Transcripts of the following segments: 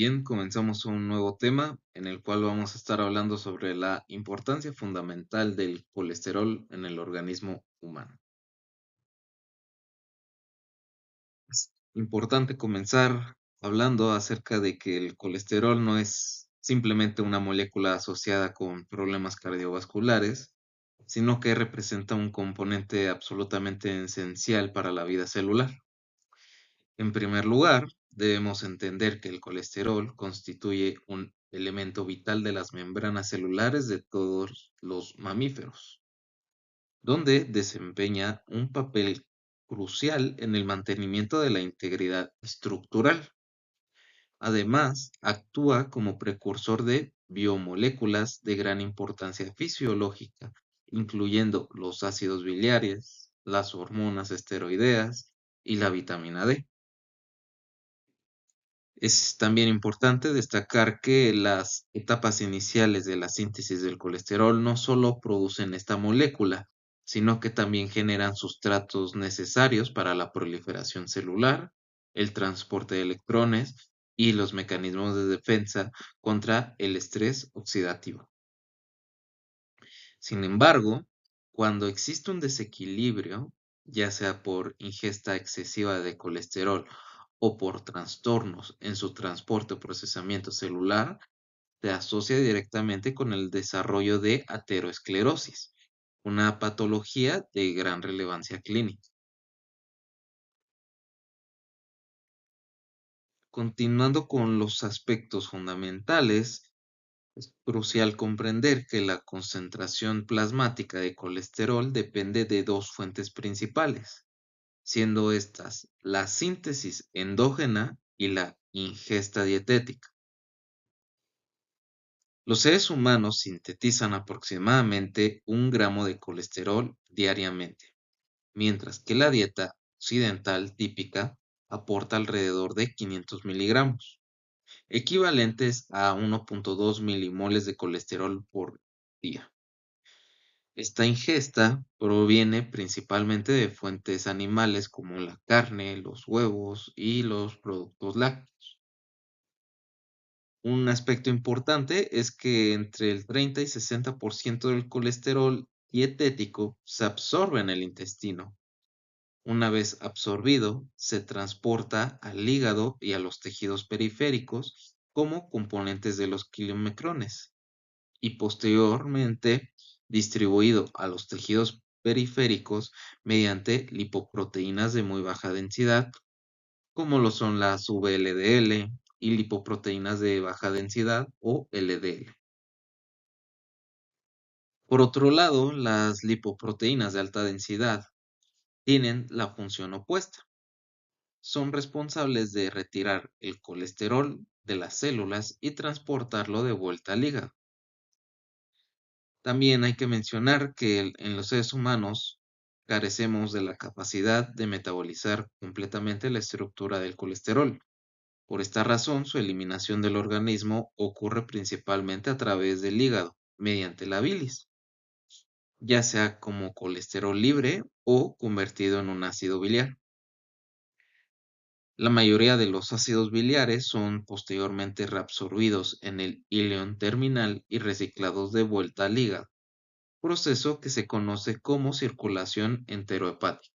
Bien, comenzamos un nuevo tema en el cual vamos a estar hablando sobre la importancia fundamental del colesterol en el organismo humano. Es importante comenzar hablando acerca de que el colesterol no es simplemente una molécula asociada con problemas cardiovasculares, sino que representa un componente absolutamente esencial para la vida celular. En primer lugar, debemos entender que el colesterol constituye un elemento vital de las membranas celulares de todos los mamíferos, donde desempeña un papel crucial en el mantenimiento de la integridad estructural. Además, actúa como precursor de biomoléculas de gran importancia fisiológica, incluyendo los ácidos biliares, las hormonas esteroideas y la vitamina D. Es también importante destacar que las etapas iniciales de la síntesis del colesterol no solo producen esta molécula, sino que también generan sustratos necesarios para la proliferación celular, el transporte de electrones y los mecanismos de defensa contra el estrés oxidativo. Sin embargo, cuando existe un desequilibrio, ya sea por ingesta excesiva de colesterol o por trastornos en su transporte o procesamiento celular, se asocia directamente con el desarrollo de aterosclerosis, una patología de gran relevancia clínica. Continuando con los aspectos fundamentales, es crucial comprender que la concentración plasmática de colesterol depende de dos fuentes principales, siendo estas la síntesis endógena y la ingesta dietética. Los seres humanos sintetizan aproximadamente 1 gramo de colesterol diariamente, mientras que la dieta occidental típica aporta alrededor de 500 miligramos, equivalentes a 1,2 milimoles de colesterol por día. Esta ingesta proviene principalmente de fuentes animales como la carne, los huevos y los productos lácteos. Un aspecto importante es que entre el 30 y 60% del colesterol dietético se absorbe en el intestino. Una vez absorbido, se transporta al hígado y a los tejidos periféricos como componentes de los quimiocrones y posteriormente distribuido a los tejidos periféricos mediante lipoproteínas de muy baja densidad, como lo son las VLDL y lipoproteínas de baja densidad o LDL. Por otro lado, las lipoproteínas de alta densidad tienen la función opuesta. Son responsables de retirar el colesterol de las células y transportarlo de vuelta al hígado. También hay que mencionar que en los seres humanos carecemos de la capacidad de metabolizar completamente la estructura del colesterol. Por esta razón, su eliminación del organismo ocurre principalmente a través del hígado, mediante la bilis, ya sea como colesterol libre o convertido en un ácido biliar. La mayoría de los ácidos biliares son posteriormente reabsorbidos en el ileón terminal y reciclados de vuelta al hígado, proceso que se conoce como circulación enterohepática.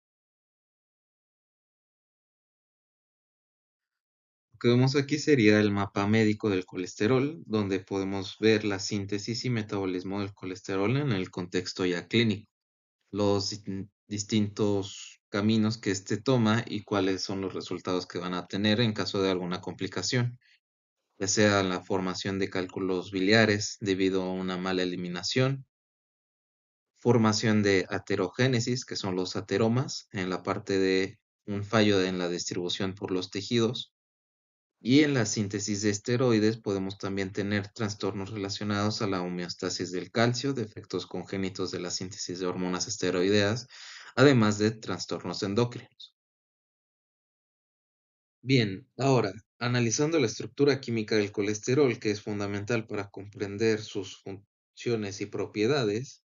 Lo que vemos aquí sería el mapa médico del colesterol, donde podemos ver la síntesis y metabolismo del colesterol en el contexto ya clínico, los distintos caminos que éste toma y cuáles son los resultados que van a tener en caso de alguna complicación, ya sea la formación de cálculos biliares debido a una mala eliminación, formación de aterogénesis, que son los ateromas, en la parte de un fallo en la distribución por los tejidos. Y en la síntesis de esteroides podemos también tener trastornos relacionados a la homeostasis del calcio, defectos congénitos de la síntesis de hormonas esteroideas, además de trastornos endocrinos. Bien, ahora, analizando la estructura química del colesterol, que es fundamental para comprender sus funciones y propiedades,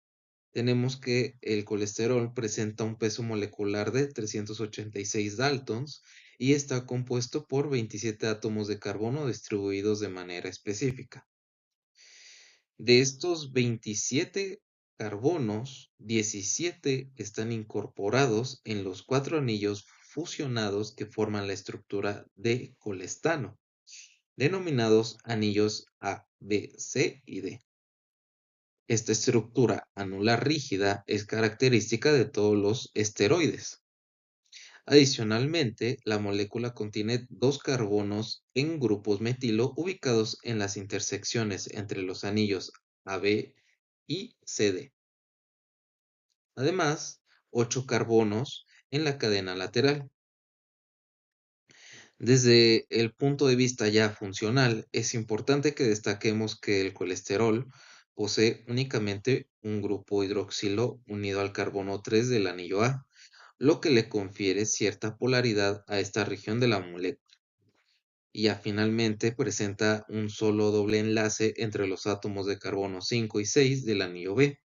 tenemos que el colesterol presenta un peso molecular de 386 Daltons y está compuesto por 27 átomos de carbono distribuidos de manera específica. De estos 27 carbonos, 17 están incorporados en los cuatro anillos fusionados que forman la estructura de colestano, denominados anillos A, B, C y D. Esta estructura anular rígida es característica de todos los esteroides. Adicionalmente, la molécula contiene dos carbonos en grupos metilo ubicados en las intersecciones entre los anillos AB y CD. Además, 8 carbonos en la cadena lateral. Desde el punto de vista ya funcional, es importante que destaquemos que el colesterol posee únicamente un grupo hidroxilo unido al carbono 3 del anillo A, lo que le confiere cierta polaridad a esta región de la molécula. Y ya finalmente presenta un solo doble enlace entre los átomos de carbono 5 y 6 del anillo B.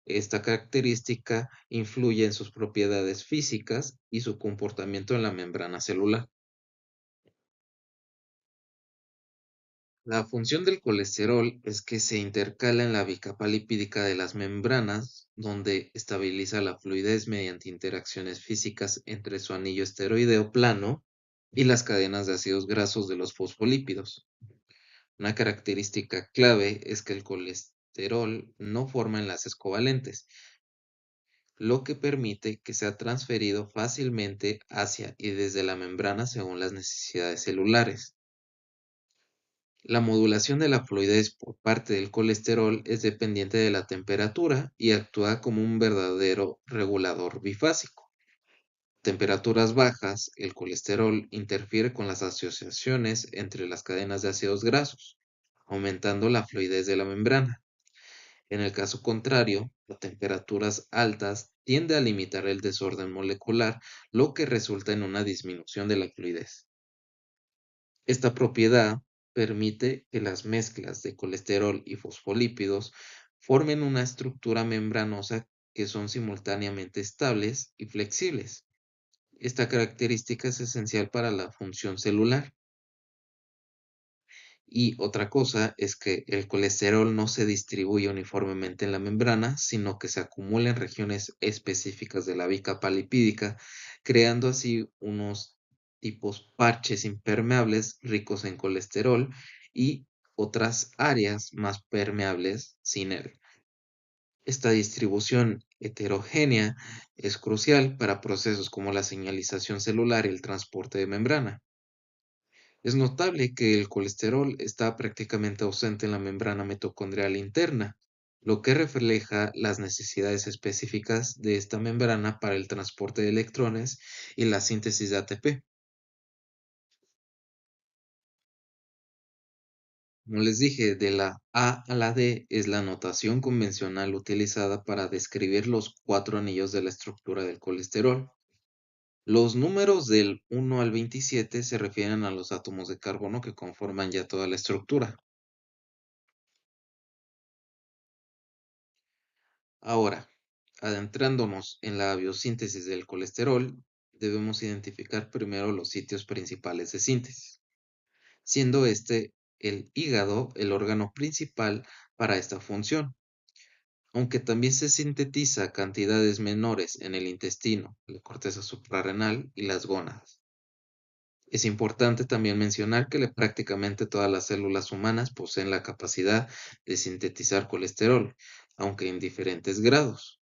Esta característica influye en sus propiedades físicas y su comportamiento en la membrana celular. La función del colesterol es que se intercala en la bicapa lipídica de las membranas, donde estabiliza la fluidez mediante interacciones físicas entre su anillo esteroideo plano y las cadenas de ácidos grasos de los fosfolípidos. Una característica clave es que el colesterol no forma enlaces covalentes, lo que permite que sea transferido fácilmente hacia y desde la membrana según las necesidades celulares. La modulación de la fluidez por parte del colesterol es dependiente de la temperatura y actúa como un verdadero regulador bifásico. Temperaturas bajas, el colesterol interfiere con las asociaciones entre las cadenas de ácidos grasos, aumentando la fluidez de la membrana. En el caso contrario, a temperaturas altas tiende a limitar el desorden molecular, lo que resulta en una disminución de la fluidez. Esta propiedad permite que las mezclas de colesterol y fosfolípidos formen una estructura membranosa que son simultáneamente estables y flexibles. Esta característica es esencial para la función celular. Y otra cosa es que el colesterol no se distribuye uniformemente en la membrana, sino que se acumula en regiones específicas de la bicapa lipídica, creando así unos tipos parches impermeables ricos en colesterol y otras áreas más permeables sin él. Esta distribución heterogénea es crucial para procesos como la señalización celular y el transporte de membrana. Es notable que el colesterol está prácticamente ausente en la membrana mitocondrial interna, lo que refleja las necesidades específicas de esta membrana para el transporte de electrones y la síntesis de ATP. Como les dije, de la A a la D es la notación convencional utilizada para describir los cuatro anillos de la estructura del colesterol. Los números del 1 al 27 se refieren a los átomos de carbono que conforman ya toda la estructura. Ahora, adentrándonos en la biosíntesis del colesterol, debemos identificar primero los sitios principales de síntesis, siendo este el hígado el órgano principal para esta función, aunque también se sintetiza cantidades menores en el intestino, la corteza suprarrenal y las gónadas. Es importante también mencionar que prácticamente todas las células humanas poseen la capacidad de sintetizar colesterol, aunque en diferentes grados.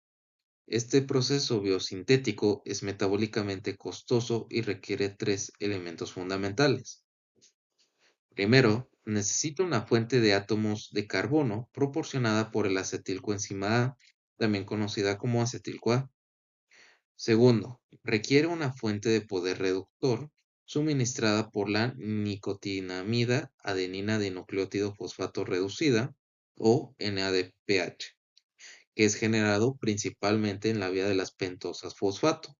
Este proceso biosintético es metabólicamente costoso y requiere tres elementos fundamentales. Primero, necesita una fuente de átomos de carbono proporcionada por el acetilcoenzima A, también conocida como acetil-CoA. Segundo, requiere una fuente de poder reductor suministrada por la nicotinamida adenina dinucleótido fosfato reducida o NADPH, que es generado principalmente en la vía de las pentosas fosfato.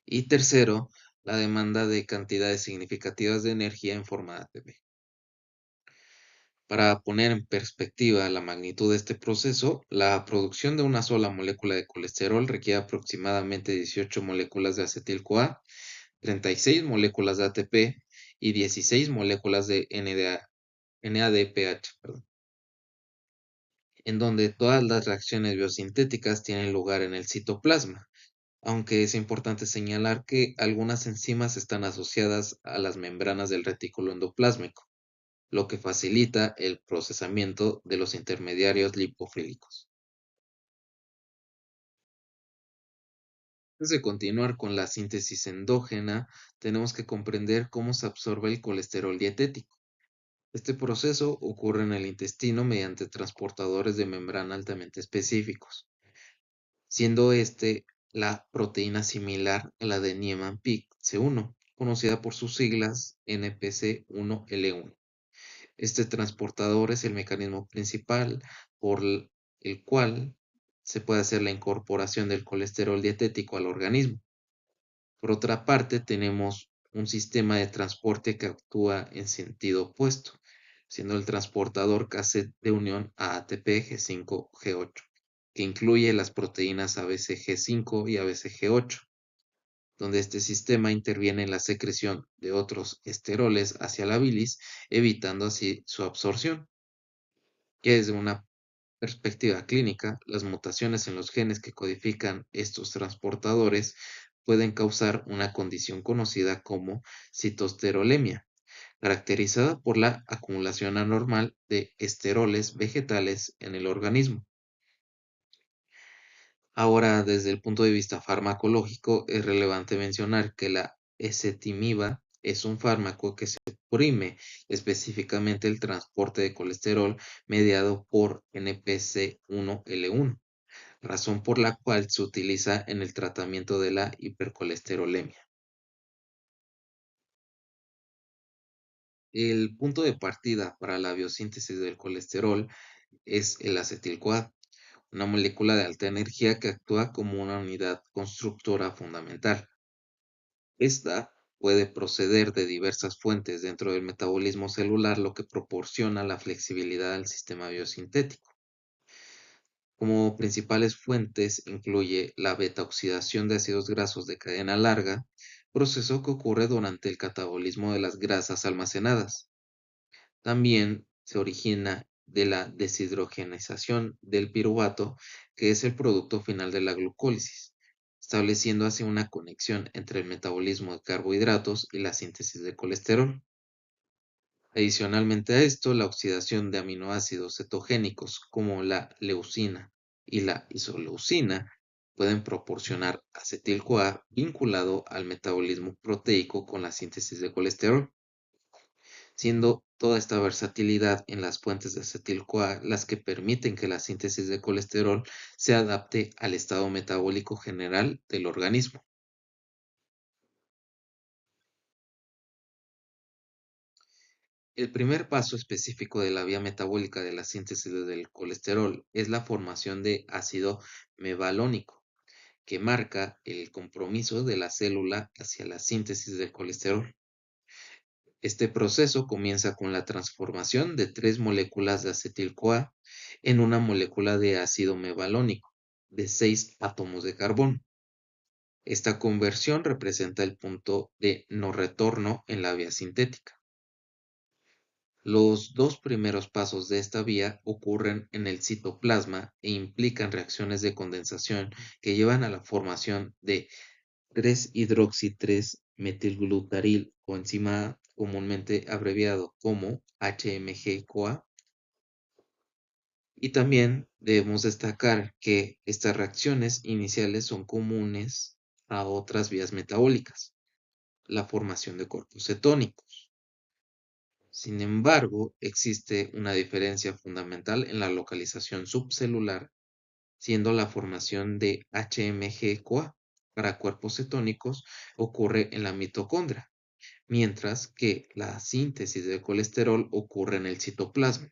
Y tercero, la demanda de cantidades significativas de energía en forma de ATP. Para poner en perspectiva la magnitud de este proceso, la producción de una sola molécula de colesterol requiere aproximadamente 18 moléculas de acetil-CoA 36 moléculas de ATP y 16 moléculas de NADPH, perdón, en donde todas las reacciones biosintéticas tienen lugar en el citoplasma, aunque es importante señalar que algunas enzimas están asociadas a las membranas del retículo endoplásmico, lo que facilita el procesamiento de los intermediarios lipofílicos. Antes de continuar con la síntesis endógena, tenemos que comprender cómo se absorbe el colesterol dietético. Este proceso ocurre en el intestino mediante transportadores de membrana altamente específicos, siendo este la proteína similar a la de Niemann-Pick C1, conocida por sus siglas NPC1L1. Este transportador es el mecanismo principal por el cual se puede hacer la incorporación del colesterol dietético al organismo. Por otra parte, tenemos un sistema de transporte que actúa en sentido opuesto, siendo el transportador cassette de unión a ATP G5-G8, que incluye las proteínas ABCG5 y ABCG8, donde este sistema interviene en la secreción de otros esteroles hacia la bilis, evitando así su absorción. Y desde una perspectiva clínica, las mutaciones en los genes que codifican estos transportadores pueden causar una condición conocida como citoesterolemia, caracterizada por la acumulación anormal de esteroles vegetales en el organismo. Ahora, desde el punto de vista farmacológico, es relevante mencionar que la ezetimiba es un fármaco que suprime específicamente el transporte de colesterol mediado por NPC1L1, razón por la cual se utiliza en el tratamiento de la hipercolesterolemia. El punto de partida para la biosíntesis del colesterol es el acetil-CoA, una molécula de alta energía que actúa como una unidad constructora fundamental. Esta puede proceder de diversas fuentes dentro del metabolismo celular, lo que proporciona la flexibilidad al sistema biosintético. Como principales fuentes incluye la beta-oxidación de ácidos grasos de cadena larga, proceso que ocurre durante el catabolismo de las grasas almacenadas. También se origina de la deshidrogenización del piruvato, que es el producto final de la glucólisis, estableciendo así una conexión entre el metabolismo de carbohidratos y la síntesis de colesterol. Adicionalmente a esto, la oxidación de aminoácidos cetogénicos como la leucina y la isoleucina pueden proporcionar acetil-CoA vinculado al metabolismo proteico con la síntesis de colesterol, siendo toda esta versatilidad en las fuentes de acetil-CoA las que permiten que la síntesis de colesterol se adapte al estado metabólico general del organismo. El primer paso específico de la vía metabólica de la síntesis del colesterol es la formación de ácido mevalónico, que marca el compromiso de la célula hacia la síntesis del colesterol. Este proceso comienza con la transformación de tres moléculas de acetil-CoA en una molécula de ácido mevalónico de 6 átomos de carbón. Esta conversión representa el punto de no retorno en la vía sintética. Los dos primeros pasos de esta vía ocurren en el citoplasma e implican reacciones de condensación que llevan a la formación de 3-hidroxi-3-metilglutaril o enzima A, comúnmente abreviado como HMG-CoA. Y también debemos destacar que estas reacciones iniciales son comunes a otras vías metabólicas, la formación de cuerpos cetónicos. Sin embargo, existe una diferencia fundamental en la localización subcelular, siendo la formación de HMG-CoA para cuerpos cetónicos ocurre en la mitocondria, mientras que la síntesis de colesterol ocurre en el citoplasma.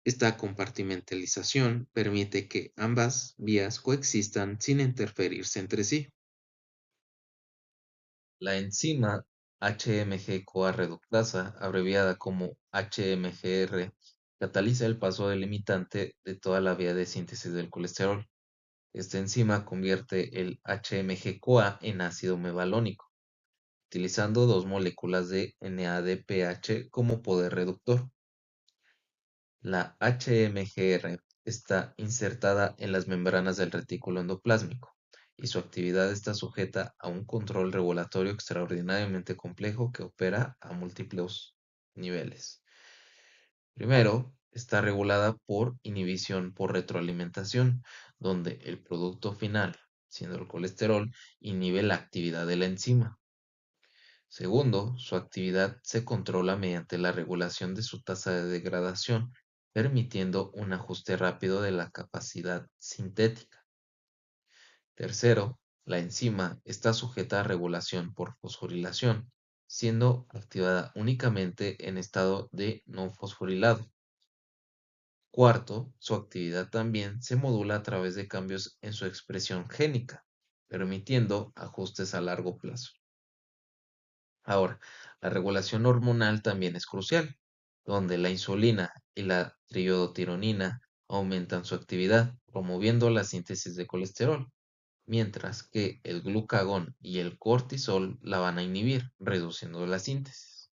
Esta compartimentalización permite que ambas vías coexistan sin interferirse entre sí. La enzima HMG-CoA reductasa, abreviada como HMGR, cataliza el paso delimitante de toda la vía de síntesis del colesterol. Esta enzima convierte el HMG-CoA en ácido mevalónico, utilizando dos moléculas de NADPH como poder reductor. La HMGR está insertada en las membranas del retículo endoplásmico y su actividad está sujeta a un control regulatorio extraordinariamente complejo que opera a múltiples niveles. Primero, está regulada por inhibición por retroalimentación, donde el producto final, siendo el colesterol, inhibe la actividad de la enzima. Segundo, su actividad se controla mediante la regulación de su tasa de degradación, permitiendo un ajuste rápido de la capacidad sintética. Tercero, la enzima está sujeta a regulación por fosforilación, siendo activada únicamente en estado de no fosforilado. Cuarto, su actividad también se modula a través de cambios en su expresión génica, permitiendo ajustes a largo plazo. Ahora, la regulación hormonal también es crucial, donde la insulina y la triiodotiriona aumentan su actividad, promoviendo la síntesis de colesterol, mientras que el glucagón y el cortisol la van a inhibir, reduciendo la síntesis.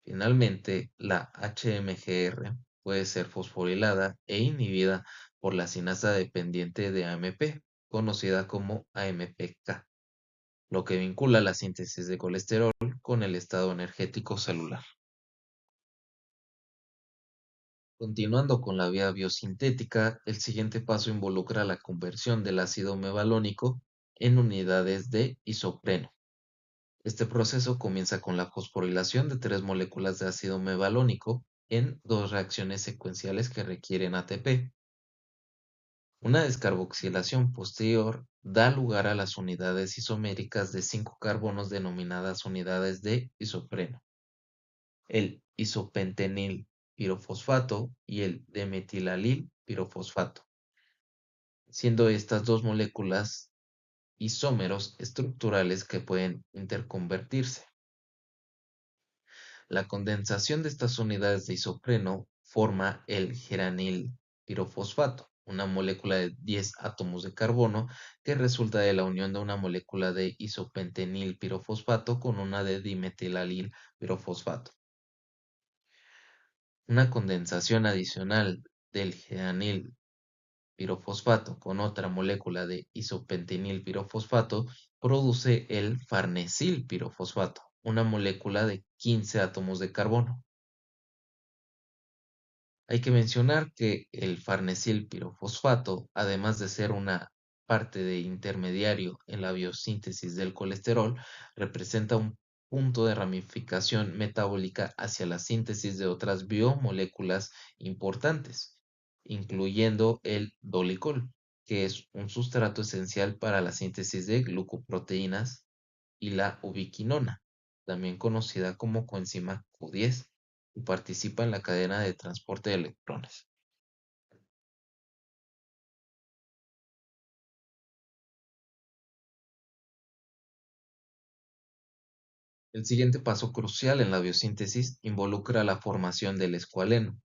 Finalmente, la HMGR puede ser fosforilada e inhibida por la sinasa dependiente de AMP, conocida como AMPK, lo que vincula la síntesis de colesterol con el estado energético celular. Continuando con la vía biosintética, el siguiente paso involucra la conversión del ácido mevalónico en unidades de isopreno. Este proceso comienza con la fosforilación de tres moléculas de ácido mevalónico en dos reacciones secuenciales que requieren ATP. Una descarboxilación posterior da lugar a las unidades isoméricas de 5 carbonos denominadas unidades de isopreno, el isopentenil pirofosfato y el dimetilalil pirofosfato, siendo estas dos moléculas isómeros estructurales que pueden interconvertirse. La condensación de estas unidades de isopreno forma el geranil pirofosfato, una molécula de 10 átomos de carbono que resulta de la unión de una molécula de isopentenil pirofosfato con una de dimetilalil pirofosfato. Una condensación adicional del geranil pirofosfato con otra molécula de isopentenil pirofosfato produce el farnesil pirofosfato, una molécula de 15 átomos de carbono. Hay que mencionar que el farnesil pirofosfato, además de ser una parte de intermediario en la biosíntesis del colesterol, representa un punto de ramificación metabólica hacia la síntesis de otras biomoléculas importantes, incluyendo el dolicol, que es un sustrato esencial para la síntesis de glucoproteínas, y la ubiquinona, también conocida como coenzima Q10, y participa en la cadena de transporte de electrones. El siguiente paso crucial en la biosíntesis involucra la formación del escualeno.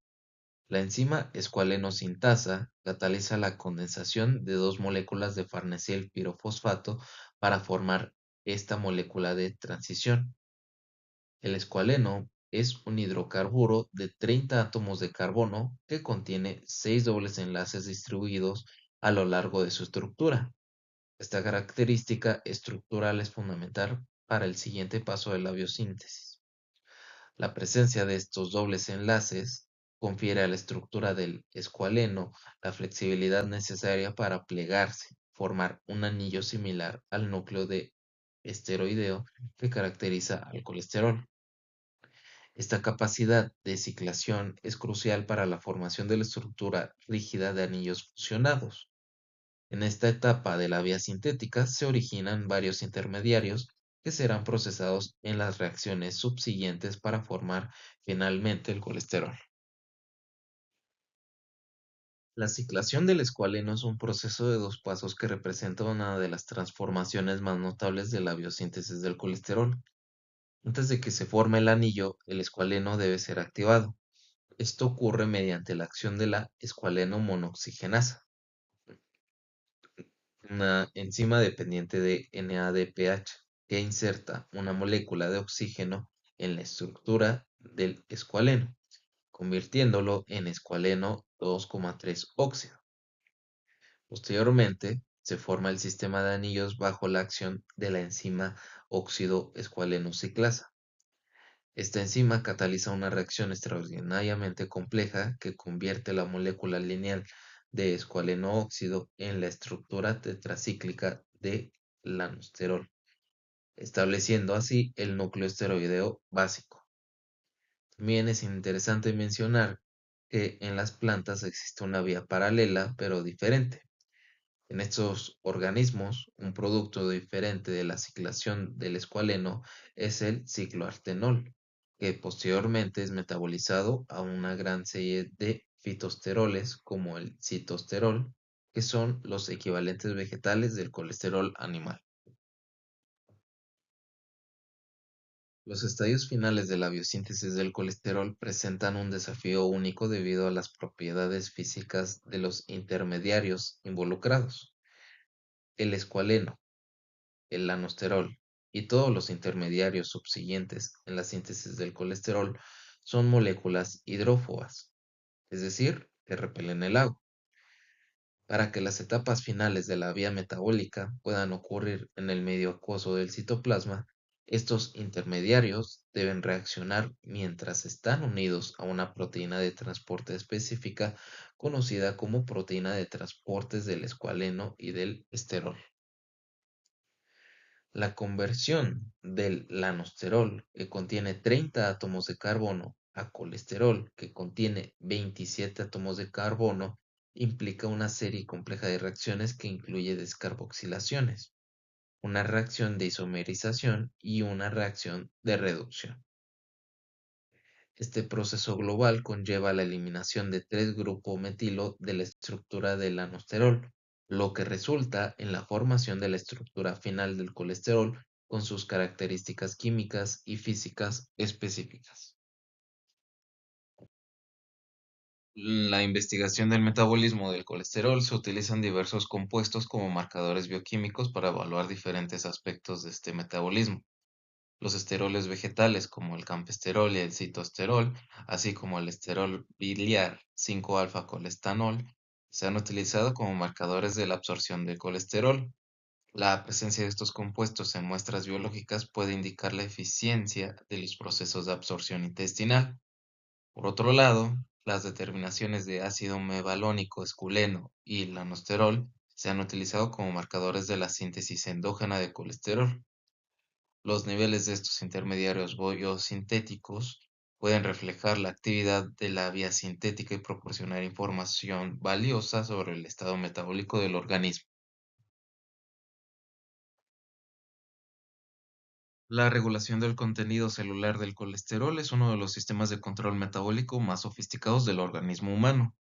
La enzima escualeno sintasa cataliza la condensación de dos moléculas de farnesil pirofosfato para formar esta molécula de transición. El escualeno es un hidrocarburo de 30 átomos de carbono que contiene 6 dobles enlaces distribuidos a lo largo de su estructura. Esta característica estructural es fundamental para el siguiente paso de la biosíntesis. La presencia de estos dobles enlaces confiere a la estructura del escualeno la flexibilidad necesaria para plegarse, formar un anillo similar al núcleo de esteroideo que caracteriza al colesterol. Esta capacidad de ciclación es crucial para la formación de la estructura rígida de anillos fusionados. En esta etapa de la vía sintética se originan varios intermediarios que serán procesados en las reacciones subsiguientes para formar finalmente el colesterol. La ciclación del escualeno es un proceso de dos pasos que representa una de las transformaciones más notables de la biosíntesis del colesterol. Antes de que se forme el anillo, el escualeno debe ser activado. Esto ocurre mediante la acción de la escualeno monoxigenasa, una enzima dependiente de NADPH. que inserta una molécula de oxígeno en la estructura del escualeno, convirtiéndolo en escualeno 2,3 óxido. Posteriormente, se forma el sistema de anillos bajo la acción de la enzima óxido escualeno ciclasa. Esta enzima cataliza una reacción extraordinariamente compleja que convierte la molécula lineal de escualeno óxido en la estructura tetracíclica de lanosterol, estableciendo así el núcleo esteroideo básico. También es interesante mencionar que en las plantas existe una vía paralela pero diferente. En estos organismos, un producto diferente de la ciclación del escualeno es el cicloartenol, que posteriormente es metabolizado a una gran serie de fitosteroles como el citosterol, que son los equivalentes vegetales del colesterol animal. Los estadios finales de la biosíntesis del colesterol presentan un desafío único debido a las propiedades físicas de los intermediarios involucrados. El escualeno, el lanosterol y todos los intermediarios subsiguientes en la síntesis del colesterol son moléculas hidrófobas, es decir, que repelen el agua. Para que las etapas finales de la vía metabólica puedan ocurrir en el medio acuoso del citoplasma, estos intermediarios deben reaccionar mientras están unidos a una proteína de transporte específica conocida como proteína de transportes del escualeno y del esterol. La conversión del lanosterol, que contiene 30 átomos de carbono, a colesterol, que contiene 27 átomos de carbono, implica una serie compleja de reacciones que incluye descarboxilaciones, una reacción de isomerización y una reacción de reducción. Este proceso global conlleva la eliminación de 3-grupo metilo de la estructura del lanosterol, lo que resulta en la formación de la estructura final del colesterol con sus características químicas y físicas específicas. La investigación del metabolismo del colesterol se utilizan diversos compuestos como marcadores bioquímicos para evaluar diferentes aspectos de este metabolismo. Los esteroles vegetales como el campesterol y el citosterol, así como el esterol biliar 5-alfa-colestanol, se han utilizado como marcadores de la absorción del colesterol. La presencia de estos compuestos en muestras biológicas puede indicar la eficiencia de los procesos de absorción intestinal. Por otro lado, las determinaciones de ácido mevalónico esculeno y lanosterol se han utilizado como marcadores de la síntesis endógena de colesterol. Los niveles de estos intermediarios biosintéticos pueden reflejar la actividad de la vía sintética y proporcionar información valiosa sobre el estado metabólico del organismo. La regulación del contenido celular del colesterol es uno de los sistemas de control metabólico más sofisticados del organismo humano.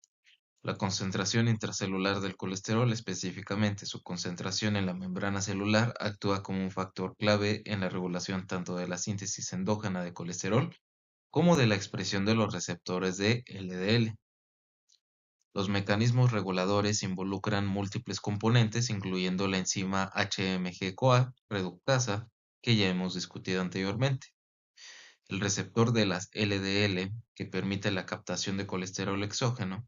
La concentración intracelular del colesterol, específicamente su concentración en la membrana celular, actúa como un factor clave en la regulación tanto de la síntesis endógena de colesterol como de la expresión de los receptores de LDL. Los mecanismos reguladores involucran múltiples componentes, incluyendo la enzima HMG-CoA reductasa, que ya hemos discutido anteriormente, el receptor de las LDL, que permite la captación de colesterol exógeno,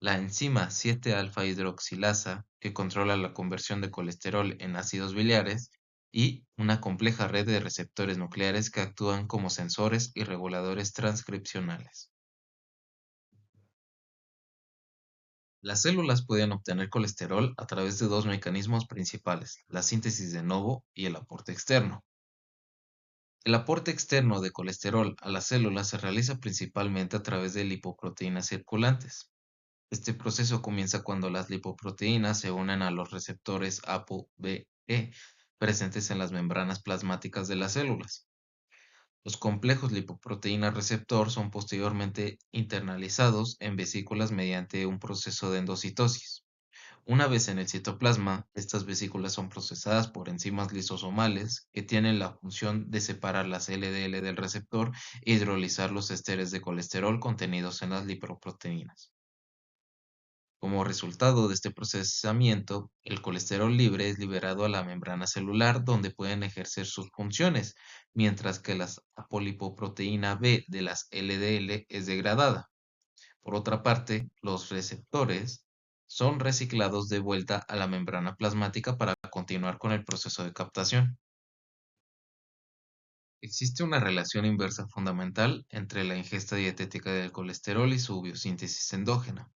la enzima 7-alfa hidroxilasa, que controla la conversión de colesterol en ácidos biliares, y una compleja red de receptores nucleares que actúan como sensores y reguladores transcripcionales. Las células pueden obtener colesterol a través de dos mecanismos principales, la síntesis de novo y el aporte externo. El aporte externo de colesterol a las células se realiza principalmente a través de lipoproteínas circulantes. Este proceso comienza cuando las lipoproteínas se unen a los receptores ApoB presentes en las membranas plasmáticas de las células. Los complejos lipoproteína receptor son posteriormente internalizados en vesículas mediante un proceso de endocitosis. Una vez en el citoplasma, estas vesículas son procesadas por enzimas lisosomales que tienen la función de separar las LDL del receptor e hidrolizar los esteres de colesterol contenidos en las lipoproteínas. Como resultado de este procesamiento, el colesterol libre es liberado a la membrana celular donde pueden ejercer sus funciones, mientras que la apolipoproteína B de las LDL es degradada. Por otra parte, los receptores son reciclados de vuelta a la membrana plasmática para continuar con el proceso de captación. Existe una relación inversa fundamental entre la ingesta dietética del colesterol y su biosíntesis endógena.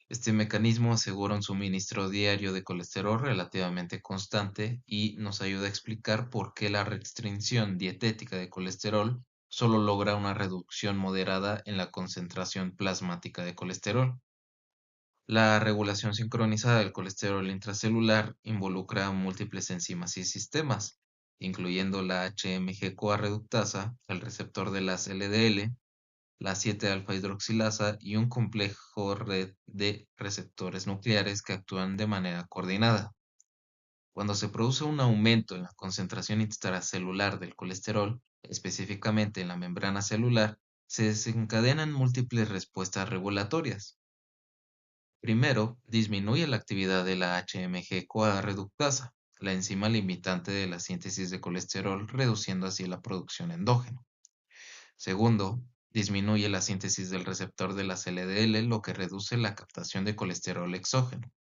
Este mecanismo asegura un suministro diario de colesterol relativamente constante y nos ayuda a explicar por qué la restricción dietética de colesterol solo logra una reducción moderada en la concentración plasmática de colesterol. La regulación sincronizada del colesterol intracelular involucra múltiples enzimas y sistemas, incluyendo la HMG-CoA reductasa, el receptor de las LDL, la 7-alfa hidroxilasa y un complejo red de receptores nucleares que actúan de manera coordinada. Cuando se produce un aumento en la concentración intracelular del colesterol, específicamente en la membrana celular, se desencadenan múltiples respuestas regulatorias. Primero, disminuye la actividad de la HMG-CoA reductasa, la enzima limitante de la síntesis de colesterol, reduciendo así la producción endógena. Segundo, disminuye la síntesis del receptor de las LDL, lo que reduce la captación de colesterol exógeno.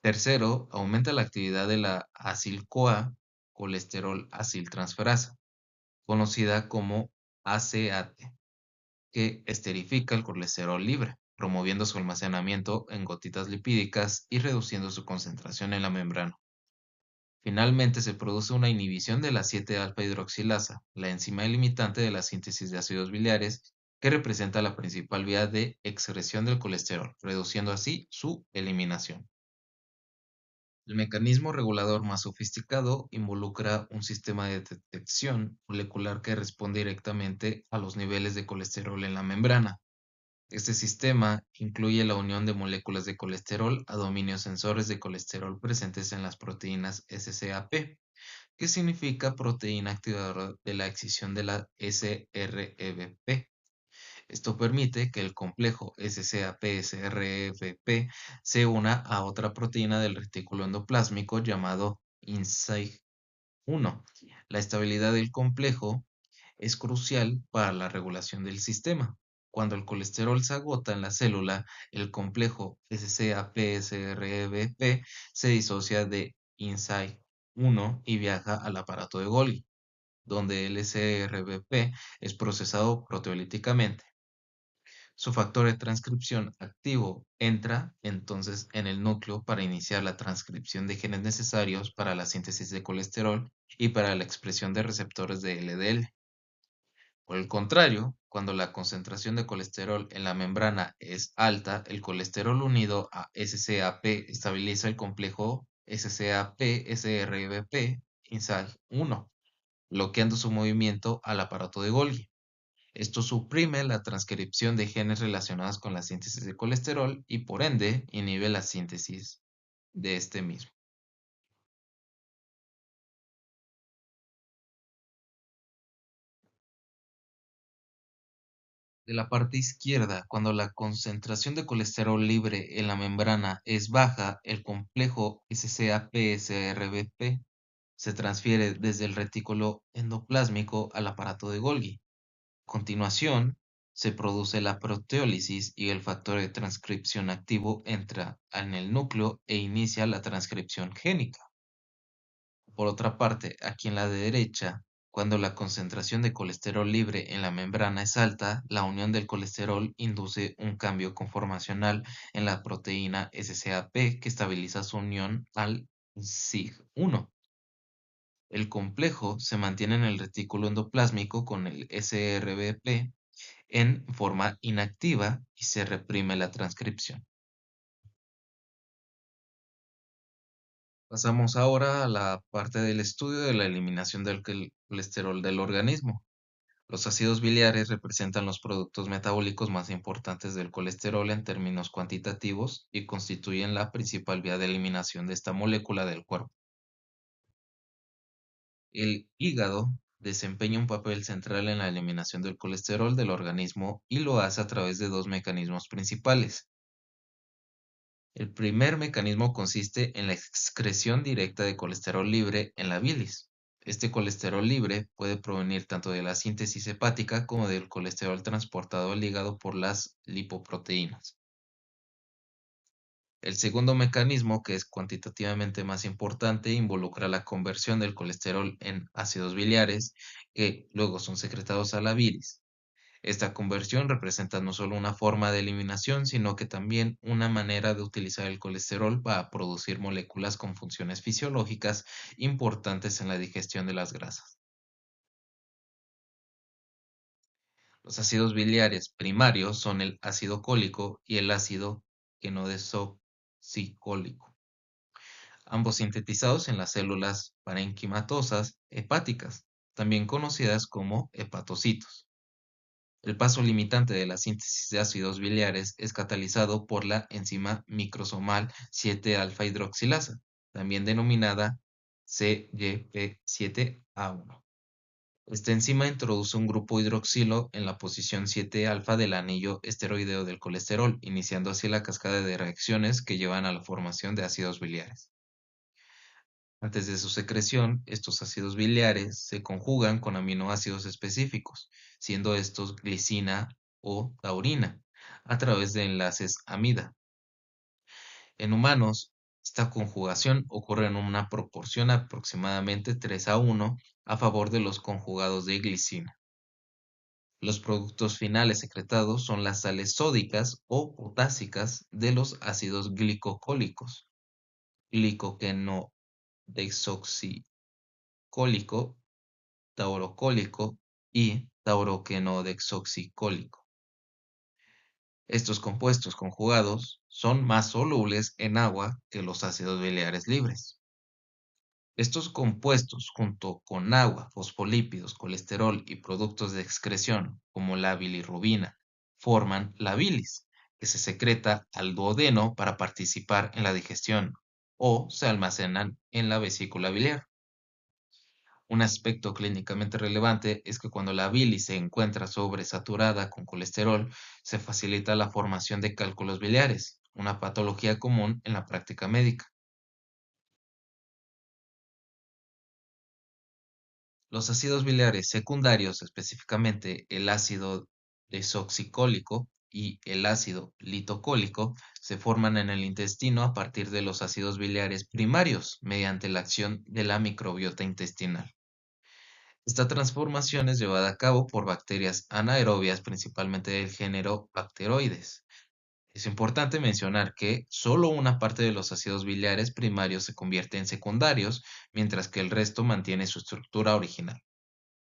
Tercero, aumenta la actividad de la acil-CoA, colesterol aciltransferasa, conocida como ACAT, que esterifica el colesterol libre, promoviendo su almacenamiento en gotitas lipídicas y reduciendo su concentración en la membrana. Finalmente, se produce una inhibición de la 7-alfa hidroxilasa, la enzima limitante de la síntesis de ácidos biliares, que representa la principal vía de excreción del colesterol, reduciendo así su eliminación. El mecanismo regulador más sofisticado involucra un sistema de detección molecular que responde directamente a los niveles de colesterol en la membrana. Este sistema incluye la unión de moléculas de colesterol a dominios sensores de colesterol presentes en las proteínas SCAP, que significa proteína activadora de la excisión de la SREBP. Esto permite que el complejo SCAP-SREBP se una a otra proteína del retículo endoplásmico llamado INSAIG-1. La estabilidad del complejo es crucial para la regulación del sistema. Cuando el colesterol se agota en la célula, el complejo SCAP-SREBP se disocia de INSAIG-1 y viaja al aparato de Golgi, donde el SRBP es procesado proteolíticamente. Su factor de transcripción activo entra entonces en el núcleo para iniciar la transcripción de genes necesarios para la síntesis de colesterol y para la expresión de receptores de LDL. Por el contrario, cuando la concentración de colesterol en la membrana es alta, el colesterol unido a SCAP estabiliza el complejo SCAP-SRBP INSAIG-1, bloqueando su movimiento al aparato de Golgi. Esto suprime la transcripción de genes relacionados con la síntesis de colesterol y por ende inhibe la síntesis de este mismo. De la parte izquierda, cuando la concentración de colesterol libre en la membrana es baja, el complejo SCAP-SRBP se transfiere desde el retículo endoplásmico al aparato de Golgi. A continuación, se produce la proteólisis y el factor de transcripción activo entra en el núcleo e inicia la transcripción génica. Por otra parte, aquí en la derecha, cuando la concentración de colesterol libre en la membrana es alta, la unión del colesterol induce un cambio conformacional en la proteína SCAP que estabiliza su unión al SIG1. El complejo se mantiene en el retículo endoplásmico con el SRBP en forma inactiva y se reprime la transcripción. Pasamos ahora a la parte del estudio de la eliminación del colesterol del organismo. Los ácidos biliares representan los productos metabólicos más importantes del colesterol en términos cuantitativos y constituyen la principal vía de eliminación de esta molécula del cuerpo. El hígado desempeña un papel central en la eliminación del colesterol del organismo y lo hace a través de dos mecanismos principales. El primer mecanismo consiste en la excreción directa de colesterol libre en la bilis. Este colesterol libre puede provenir tanto de la síntesis hepática como del colesterol transportado al hígado por las lipoproteínas. El segundo mecanismo, que es cuantitativamente más importante, involucra la conversión del colesterol en ácidos biliares que luego son secretados a la bilis. Esta conversión representa no solo una forma de eliminación, sino que también una manera de utilizar el colesterol para producir moléculas con funciones fisiológicas importantes en la digestión de las grasas. Los ácidos biliares primarios son el ácido cólico y el ácido quenodesoxicólico, ambos sintetizados en las células parenquimatosas hepáticas, también conocidas como hepatocitos. El paso limitante de la síntesis de ácidos biliares es catalizado por la enzima microsomal 7-alfa hidroxilasa, también denominada CYP7A1. Esta enzima introduce un grupo hidroxilo en la posición 7-alfa del anillo esteroideo del colesterol, iniciando así la cascada de reacciones que llevan a la formación de ácidos biliares. Antes de su secreción, estos ácidos biliares se conjugan con aminoácidos específicos, siendo estos glicina o taurina, a través de enlaces amida. En humanos, esta conjugación ocurre en una proporción aproximadamente 3:1 a favor de los conjugados de glicina. Los productos finales secretados son las sales sódicas o potásicas de los ácidos glicocólicos, glicoquenodesoxicólico, taurocólico y tauroquenodesoxicólico. Estos compuestos conjugados son más solubles en agua que los ácidos biliares libres. Estos compuestos, junto con agua, fosfolípidos, colesterol y productos de excreción, como la bilirrubina, forman la bilis, que se secreta al duodeno para participar en la digestión o se almacenan en la vesícula biliar. Un aspecto clínicamente relevante es que cuando la bilis se encuentra sobresaturada con colesterol, se facilita la formación de cálculos biliares, una patología común en la práctica médica. Los ácidos biliares secundarios, específicamente el ácido desoxicólico y el ácido litocólico, se forman en el intestino a partir de los ácidos biliares primarios mediante la acción de la microbiota intestinal. Esta transformación es llevada a cabo por bacterias anaerobias, principalmente del género Bacteroides. Es importante mencionar que solo una parte de los ácidos biliares primarios se convierte en secundarios, mientras que el resto mantiene su estructura original.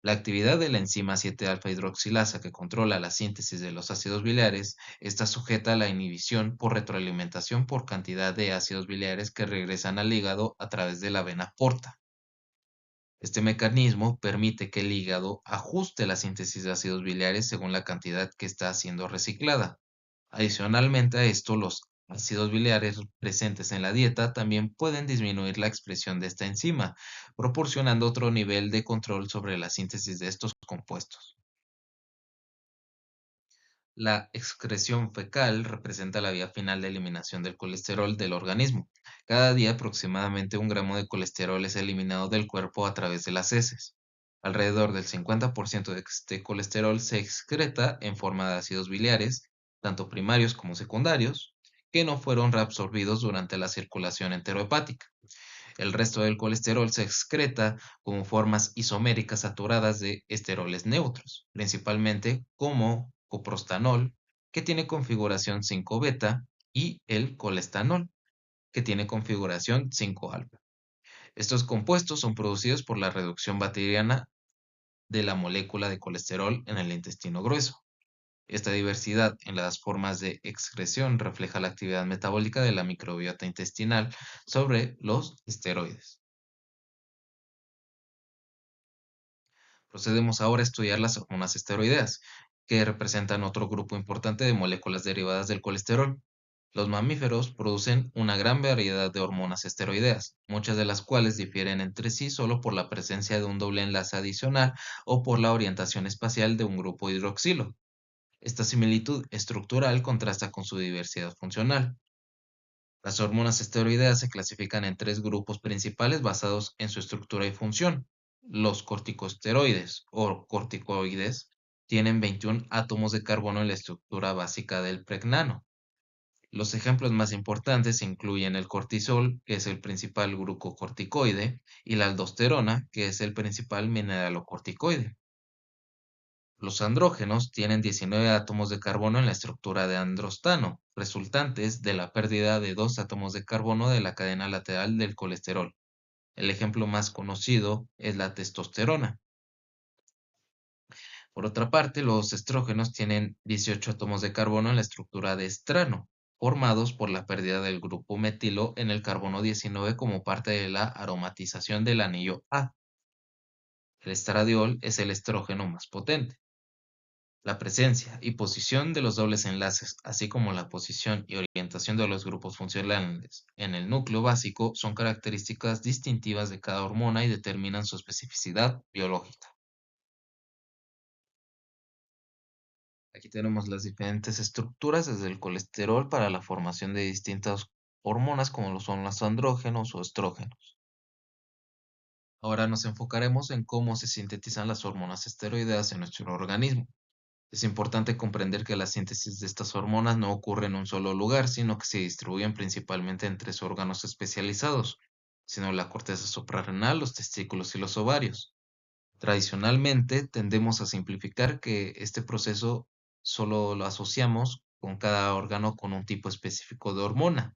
La actividad de la enzima 7-alfa hidroxilasa que controla la síntesis de los ácidos biliares está sujeta a la inhibición por retroalimentación por cantidad de ácidos biliares que regresan al hígado a través de la vena porta. Este mecanismo permite que el hígado ajuste la síntesis de ácidos biliares según la cantidad que está siendo reciclada. Adicionalmente a esto, los ácidos biliares presentes en la dieta también pueden disminuir la expresión de esta enzima, proporcionando otro nivel de control sobre la síntesis de estos compuestos. La excreción fecal representa la vía final de eliminación del colesterol del organismo. Cada día aproximadamente 1 gramo de colesterol es eliminado del cuerpo a través de las heces. Alrededor del 50% de este colesterol se excreta en forma de ácidos biliares, tanto primarios como secundarios, que no fueron reabsorbidos durante la circulación enterohepática. El resto del colesterol se excreta como formas isoméricas saturadas de esteroles neutros, principalmente como coprostanol, que tiene configuración 5-beta, y el colestanol, que tiene configuración 5-alfa. Estos compuestos son producidos por la reducción bacteriana de la molécula de colesterol en el intestino grueso. Esta diversidad en las formas de excreción refleja la actividad metabólica de la microbiota intestinal sobre los esteroides. Procedemos ahora a estudiar las hormonas esteroideas, que representan otro grupo importante de moléculas derivadas del colesterol. Los mamíferos producen una gran variedad de hormonas esteroideas, muchas de las cuales difieren entre sí solo por la presencia de un doble enlace adicional o por la orientación espacial de un grupo hidroxilo. Esta similitud estructural contrasta con su diversidad funcional. Las hormonas esteroideas se clasifican en tres grupos principales basados en su estructura y función. Los corticosteroides o corticoides tienen 21 átomos de carbono en la estructura básica del pregnano. Los ejemplos más importantes incluyen el cortisol, que es el principal glucocorticoide, y la aldosterona, que es el principal mineralocorticoide. Los andrógenos tienen 19 átomos de carbono en la estructura de androstano, resultantes de la pérdida de dos átomos de carbono de la cadena lateral del colesterol. El ejemplo más conocido es la testosterona. Por otra parte, los estrógenos tienen 18 átomos de carbono en la estructura de estrano, formados por la pérdida del grupo metilo en el carbono 19 como parte de la aromatización del anillo A. El estradiol es el estrógeno más potente. La presencia y posición de los dobles enlaces, así como la posición y orientación de los grupos funcionales en el núcleo básico, son características distintivas de cada hormona y determinan su especificidad biológica. Aquí tenemos las diferentes estructuras desde el colesterol para la formación de distintas hormonas como lo son los andrógenos o estrógenos. Ahora nos enfocaremos en cómo se sintetizan las hormonas esteroideas en nuestro organismo. Es importante comprender que la síntesis de estas hormonas no ocurre en un solo lugar, sino que se distribuyen principalmente en tres órganos especializados, sino la corteza suprarrenal, los testículos y los ovarios. Tradicionalmente tendemos a simplificar que este proceso solo lo asociamos con cada órgano con un tipo específico de hormona,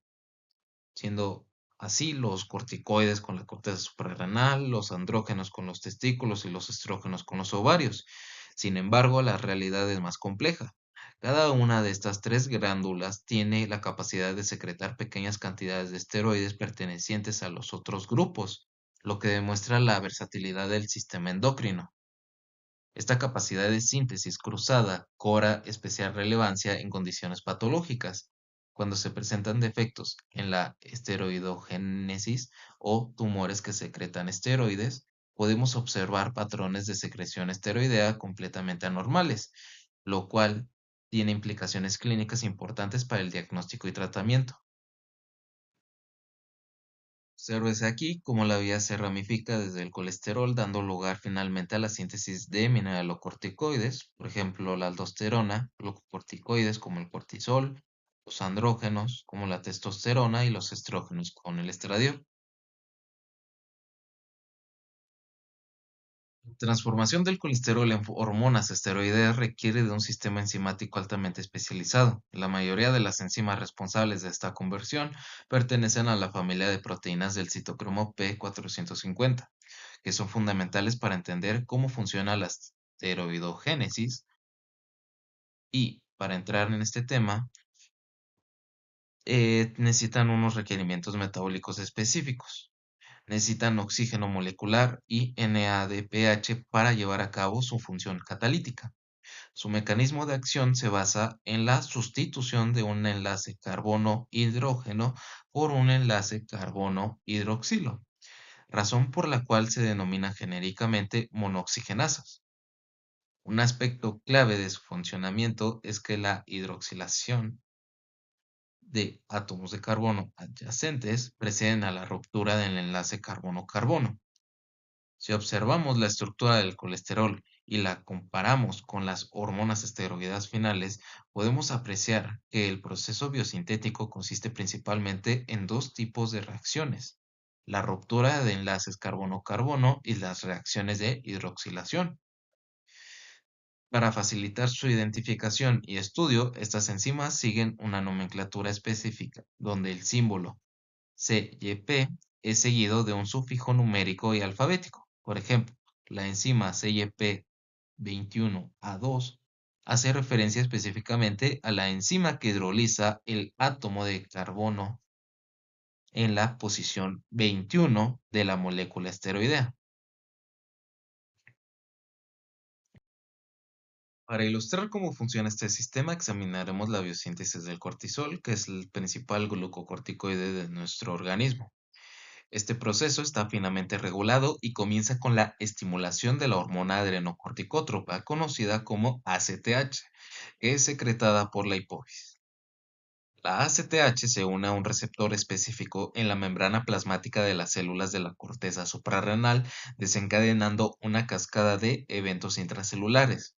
siendo así los corticoides con la corteza suprarrenal, los andrógenos con los testículos y los estrógenos con los ovarios. Sin embargo, la realidad es más compleja. Cada una de estas tres glándulas tiene la capacidad de secretar pequeñas cantidades de esteroides pertenecientes a los otros grupos, lo que demuestra la versatilidad del sistema endocrino. Esta capacidad de síntesis cruzada cobra especial relevancia en condiciones patológicas, cuando se presentan defectos en la esteroidogénesis o tumores que secretan esteroides, podemos observar patrones de secreción esteroidea completamente anormales, lo cual tiene implicaciones clínicas importantes para el diagnóstico y tratamiento. Obsérvese aquí cómo la vía se ramifica desde el colesterol, dando lugar finalmente a la síntesis de mineralocorticoides, por ejemplo, la aldosterona, glucocorticoides como el cortisol, los andrógenos como la testosterona y los estrógenos con el estradiol. La transformación del colesterol en hormonas esteroideas requiere de un sistema enzimático altamente especializado. La mayoría de las enzimas responsables de esta conversión pertenecen a la familia de proteínas del citocromo P450, que son fundamentales para entender cómo funciona la esteroidogénesis. Y para entrar en este tema, necesitan unos requerimientos metabólicos específicos. Necesitan oxígeno molecular y NADPH para llevar a cabo su función catalítica. Su mecanismo de acción se basa en la sustitución de un enlace carbono-hidrógeno por un enlace carbono-hidroxilo, razón por la cual se denominan genéricamente monooxigenasas. Un aspecto clave de su funcionamiento es que la hidroxilación de átomos de carbono adyacentes preceden a la ruptura del enlace carbono-carbono. Si observamos la estructura del colesterol y la comparamos con las hormonas esteroideas finales, podemos apreciar que el proceso biosintético consiste principalmente en dos tipos de reacciones: la ruptura de enlaces carbono-carbono y las reacciones de hidroxilación. Para facilitar su identificación y estudio, estas enzimas siguen una nomenclatura específica, donde el símbolo CYP es seguido de un sufijo numérico y alfabético. Por ejemplo, la enzima CYP21A2 hace referencia específicamente a la enzima que hidroliza el átomo de carbono en la posición 21 de la molécula esteroidea. Para ilustrar cómo funciona este sistema, examinaremos la biosíntesis del cortisol, que es el principal glucocorticoide de nuestro organismo. Este proceso está finamente regulado y comienza con la estimulación de la hormona adrenocorticótropa, conocida como ACTH, que es secretada por la hipófisis. La ACTH se une a un receptor específico en la membrana plasmática de las células de la corteza suprarrenal, desencadenando una cascada de eventos intracelulares.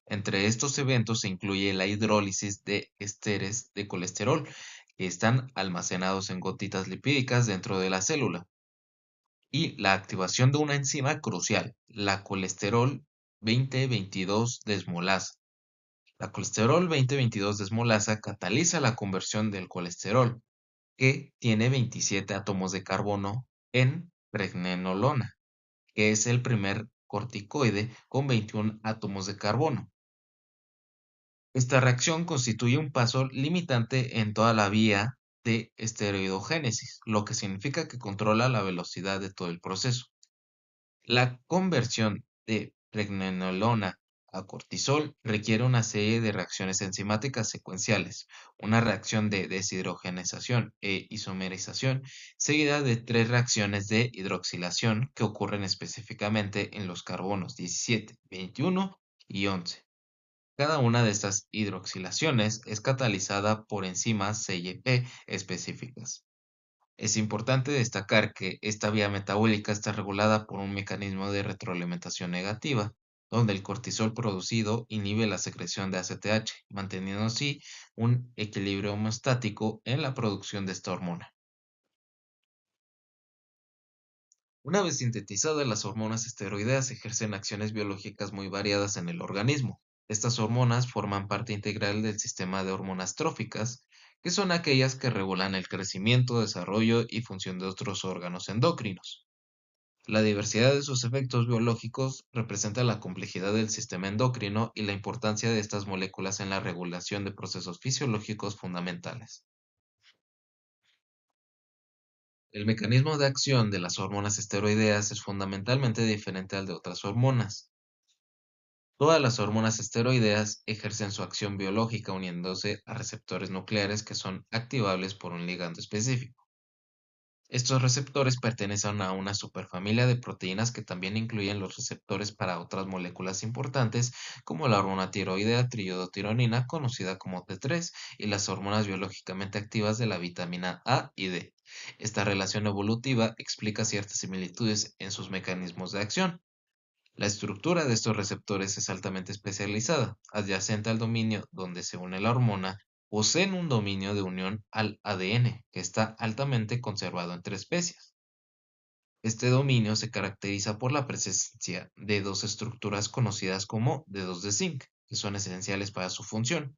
Entre estos eventos se incluye la hidrólisis de esteres de colesterol, que están almacenados en gotitas lipídicas dentro de la célula, y la activación de una enzima crucial, la colesterol 20-22 desmolasa. La colesterol 20-22 desmolasa cataliza la conversión del colesterol, que tiene 27 átomos de carbono, en pregnenolona, que es el primer corticoide con 21 átomos de carbono. Esta reacción constituye un paso limitante en toda la vía de esteroidogénesis, lo que significa que controla la velocidad de todo el proceso. La conversión de pregnenolona a cortisol requiere una serie de reacciones enzimáticas secuenciales, una reacción de deshidrogenación e isomerización, seguida de tres reacciones de hidroxilación que ocurren específicamente en los carbonos 17, 21 y 11. Cada una de estas hidroxilaciones es catalizada por enzimas CYP específicas. Es importante destacar que esta vía metabólica está regulada por un mecanismo de retroalimentación negativa, donde el cortisol producido inhibe la secreción de ACTH, manteniendo así un equilibrio homeostático en la producción de esta hormona. Una vez sintetizadas, las hormonas esteroideas ejercen acciones biológicas muy variadas en el organismo. Estas hormonas forman parte integral del sistema de hormonas tróficas, que son aquellas que regulan el crecimiento, desarrollo y función de otros órganos endocrinos. La diversidad de sus efectos biológicos representa la complejidad del sistema endocrino y la importancia de estas moléculas en la regulación de procesos fisiológicos fundamentales. El mecanismo de acción de las hormonas esteroideas es fundamentalmente diferente al de otras hormonas. Todas las hormonas esteroideas ejercen su acción biológica uniéndose a receptores nucleares que son activables por un ligando específico. Estos receptores pertenecen a una superfamilia de proteínas que también incluyen los receptores para otras moléculas importantes, como la hormona tiroidea triiodotironina, conocida como T3, y las hormonas biológicamente activas de la vitamina A y D. Esta relación evolutiva explica ciertas similitudes en sus mecanismos de acción. La estructura de estos receptores es altamente especializada, adyacente al dominio donde se une la hormona. Poseen un dominio de unión al ADN que está altamente conservado entre especies. Este dominio se caracteriza por la presencia de dos estructuras conocidas como dedos de zinc, que son esenciales para su función.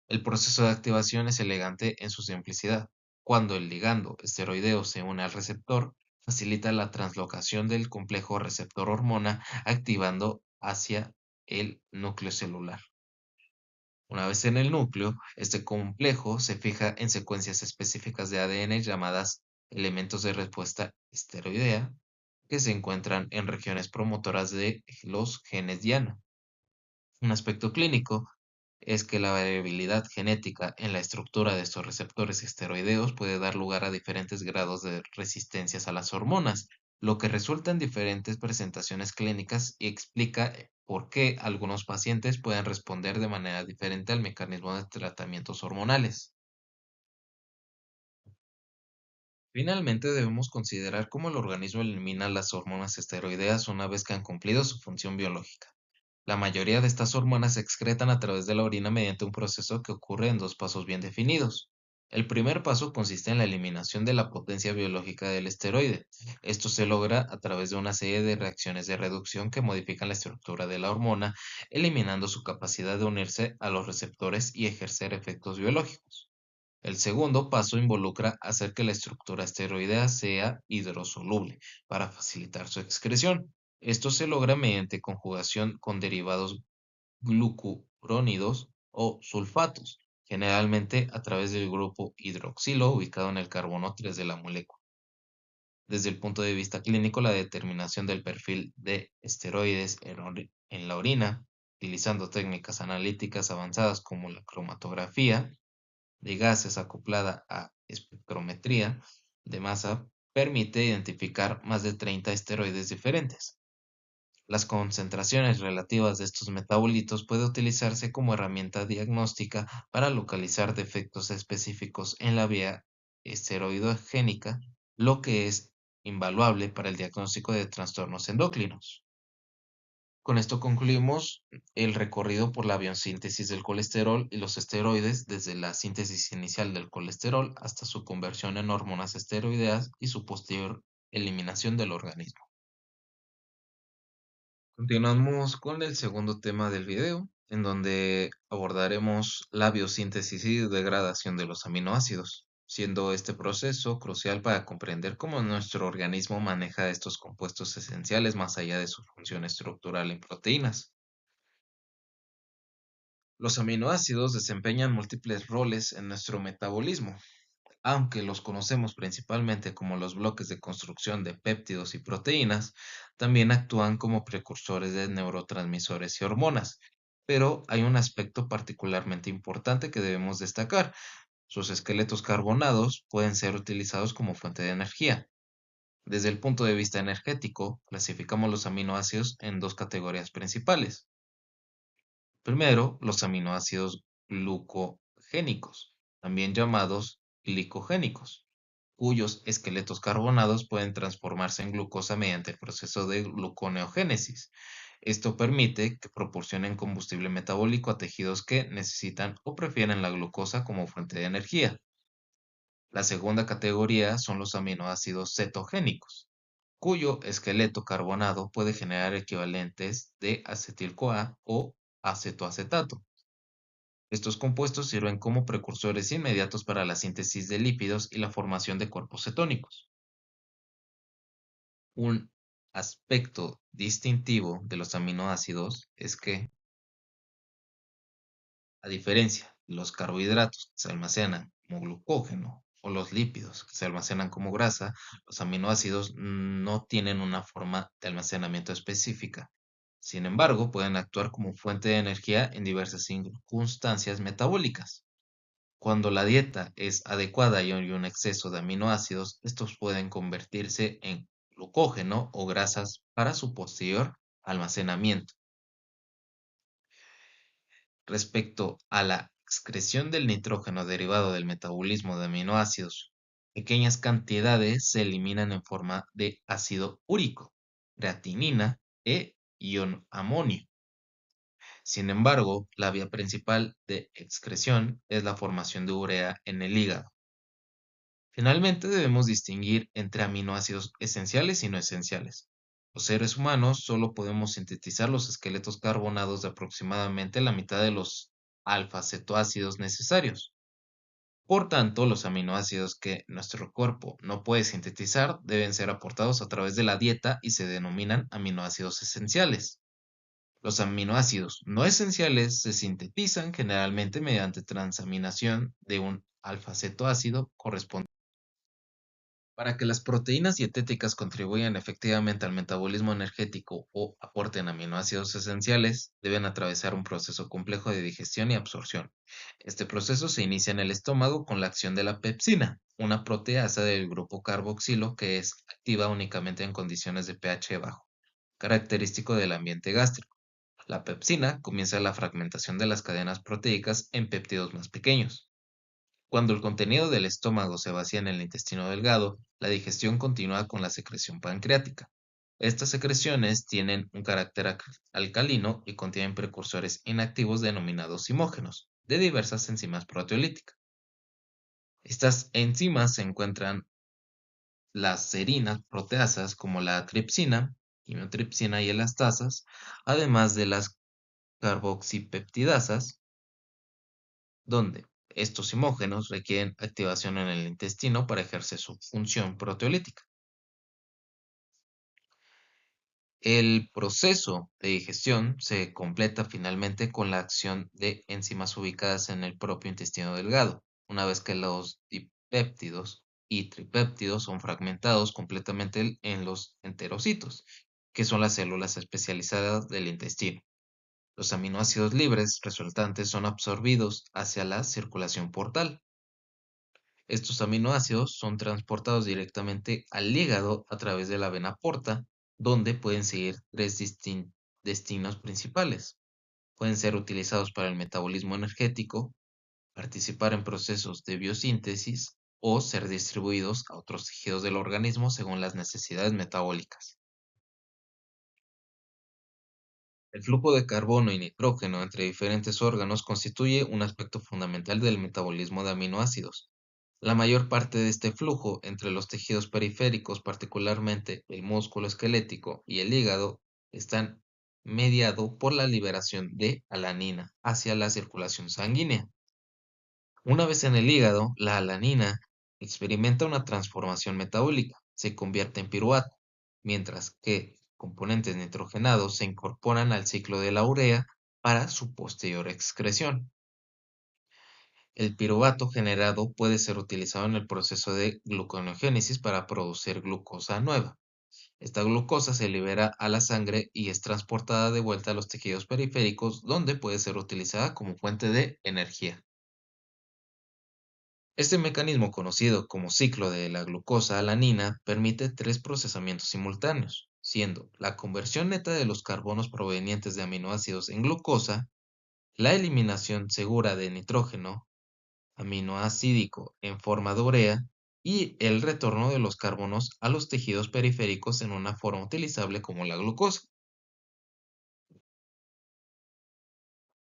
El proceso de activación es elegante en su simplicidad. Cuando el ligando esteroideo se une al receptor, facilita la translocación del complejo receptor-hormona, activando hacia el núcleo celular. Una vez en el núcleo, este complejo se fija en secuencias específicas de ADN llamadas elementos de respuesta esteroidea, que se encuentran en regiones promotoras de los genes diana. Un aspecto clínico es que la variabilidad genética en la estructura de estos receptores esteroideos puede dar lugar a diferentes grados de resistencias a las hormonas, lo que resulta en diferentes presentaciones clínicas y explica por qué algunos pacientes pueden responder de manera diferente al mecanismo de tratamientos hormonales. Finalmente, debemos considerar cómo el organismo elimina las hormonas esteroideas una vez que han cumplido su función biológica. La mayoría de estas hormonas se excretan a través de la orina mediante un proceso que ocurre en dos pasos bien definidos. El primer paso consiste en la eliminación de la potencia biológica del esteroide. Esto se logra a través de una serie de reacciones de reducción que modifican la estructura de la hormona, eliminando su capacidad de unirse a los receptores y ejercer efectos biológicos. El segundo paso involucra hacer que la estructura esteroidea sea hidrosoluble para facilitar su excreción. Esto se logra mediante conjugación con derivados glucurónidos o sulfatos, generalmente a través del grupo hidroxilo ubicado en el carbono 3 de la molécula. Desde el punto de vista clínico, la determinación del perfil de esteroides en la orina, utilizando técnicas analíticas avanzadas como la cromatografía de gases acoplada a espectrometría de masa, permite identificar más de 30 esteroides diferentes. Las concentraciones relativas de estos metabolitos puede utilizarse como herramienta diagnóstica para localizar defectos específicos en la vía esteroidogénica, lo que es invaluable para el diagnóstico de trastornos endocrinos. Con esto concluimos el recorrido por la biosíntesis del colesterol y los esteroides, desde la síntesis inicial del colesterol hasta su conversión en hormonas esteroideas y su posterior eliminación del organismo. Continuamos con el segundo tema del video, en donde abordaremos la biosíntesis y degradación de los aminoácidos, siendo este proceso crucial para comprender cómo nuestro organismo maneja estos compuestos esenciales más allá de su función estructural en proteínas. Los aminoácidos desempeñan múltiples roles en nuestro metabolismo, aunque los conocemos principalmente como los bloques de construcción de péptidos y proteínas, también actúan como precursores de neurotransmisores y hormonas. Pero hay un aspecto particularmente importante que debemos destacar. Sus esqueletos carbonados pueden ser utilizados como fuente de energía. Desde el punto de vista energético, clasificamos los aminoácidos en dos categorías principales. Primero, los aminoácidos glucogénicos, también llamados glicogénicos, cuyos esqueletos carbonados pueden transformarse en glucosa mediante el proceso de gluconeogénesis. Esto permite que proporcionen combustible metabólico a tejidos que necesitan o prefieren la glucosa como fuente de energía. La segunda categoría son los aminoácidos cetogénicos, cuyo esqueleto carbonado puede generar equivalentes de acetil-CoA o acetoacetato. Estos compuestos sirven como precursores inmediatos para la síntesis de lípidos y la formación de cuerpos cetónicos. Un aspecto distintivo de los aminoácidos es que, a diferencia de los carbohidratos que se almacenan como glucógeno o los lípidos que se almacenan como grasa, los aminoácidos no tienen una forma de almacenamiento específica. Sin embargo, pueden actuar como fuente de energía en diversas circunstancias metabólicas. Cuando la dieta es adecuada y hay un exceso de aminoácidos, estos pueden convertirse en glucógeno o grasas para su posterior almacenamiento. Respecto a la excreción del nitrógeno derivado del metabolismo de aminoácidos, pequeñas cantidades se eliminan en forma de ácido úrico, creatinina e ion amonio. Sin embargo, la vía principal de excreción es la formación de urea en el hígado. Finalmente, debemos distinguir entre aminoácidos esenciales y no esenciales. Los seres humanos solo podemos sintetizar los esqueletos carbonados de aproximadamente la mitad de los alfa-cetoácidos necesarios. Por tanto, los aminoácidos que nuestro cuerpo no puede sintetizar deben ser aportados a través de la dieta y se denominan aminoácidos esenciales. Los aminoácidos no esenciales se sintetizan generalmente mediante transaminación de un alfa-cetoácido correspondiente. Para que las proteínas dietéticas contribuyan efectivamente al metabolismo energético o aporten aminoácidos esenciales, deben atravesar un proceso complejo de digestión y absorción. Este proceso se inicia en el estómago con la acción de la pepsina, una proteasa del grupo carboxilo que es activa únicamente en condiciones de pH bajo, característico del ambiente gástrico. La pepsina comienza la fragmentación de las cadenas proteicas en péptidos más pequeños. Cuando el contenido del estómago se vacía en el intestino delgado, la digestión continúa con la secreción pancreática. Estas secreciones tienen un carácter alcalino y contienen precursores inactivos denominados zimógenos, de diversas enzimas proteolíticas. Estas enzimas se encuentran las serinas proteasas como la tripsina, quimiotripsina y elastasas, además de las carboxipeptidasas, donde estos simógenos requieren activación en el intestino para ejercer su función proteolítica. El proceso de digestión se completa finalmente con la acción de enzimas ubicadas en el propio intestino delgado, una vez que los dipéptidos y tripéptidos son fragmentados completamente en los enterocitos, que son las células especializadas del intestino. Los aminoácidos libres resultantes son absorbidos hacia la circulación portal. Estos aminoácidos son transportados directamente al hígado a través de la vena porta, donde pueden seguir tres destinos principales. Pueden ser utilizados para el metabolismo energético, participar en procesos de biosíntesis o ser distribuidos a otros tejidos del organismo según las necesidades metabólicas. El flujo de carbono y nitrógeno entre diferentes órganos constituye un aspecto fundamental del metabolismo de aminoácidos. La mayor parte de este flujo entre los tejidos periféricos, particularmente el músculo esquelético y el hígado, están mediado por la liberación de alanina hacia la circulación sanguínea. Una vez en el hígado, la alanina experimenta una transformación metabólica, se convierte en piruvato, mientras que componentes nitrogenados se incorporan al ciclo de la urea para su posterior excreción. El piruvato generado puede ser utilizado en el proceso de gluconeogénesis para producir glucosa nueva. Esta glucosa se libera a la sangre y es transportada de vuelta a los tejidos periféricos, donde puede ser utilizada como fuente de energía. Este mecanismo, conocido como ciclo de la glucosa-alanina, permite tres procesamientos simultáneos, siendo la conversión neta de los carbonos provenientes de aminoácidos en glucosa, la eliminación segura de nitrógeno aminoácidico en forma de urea y el retorno de los carbonos a los tejidos periféricos en una forma utilizable como la glucosa.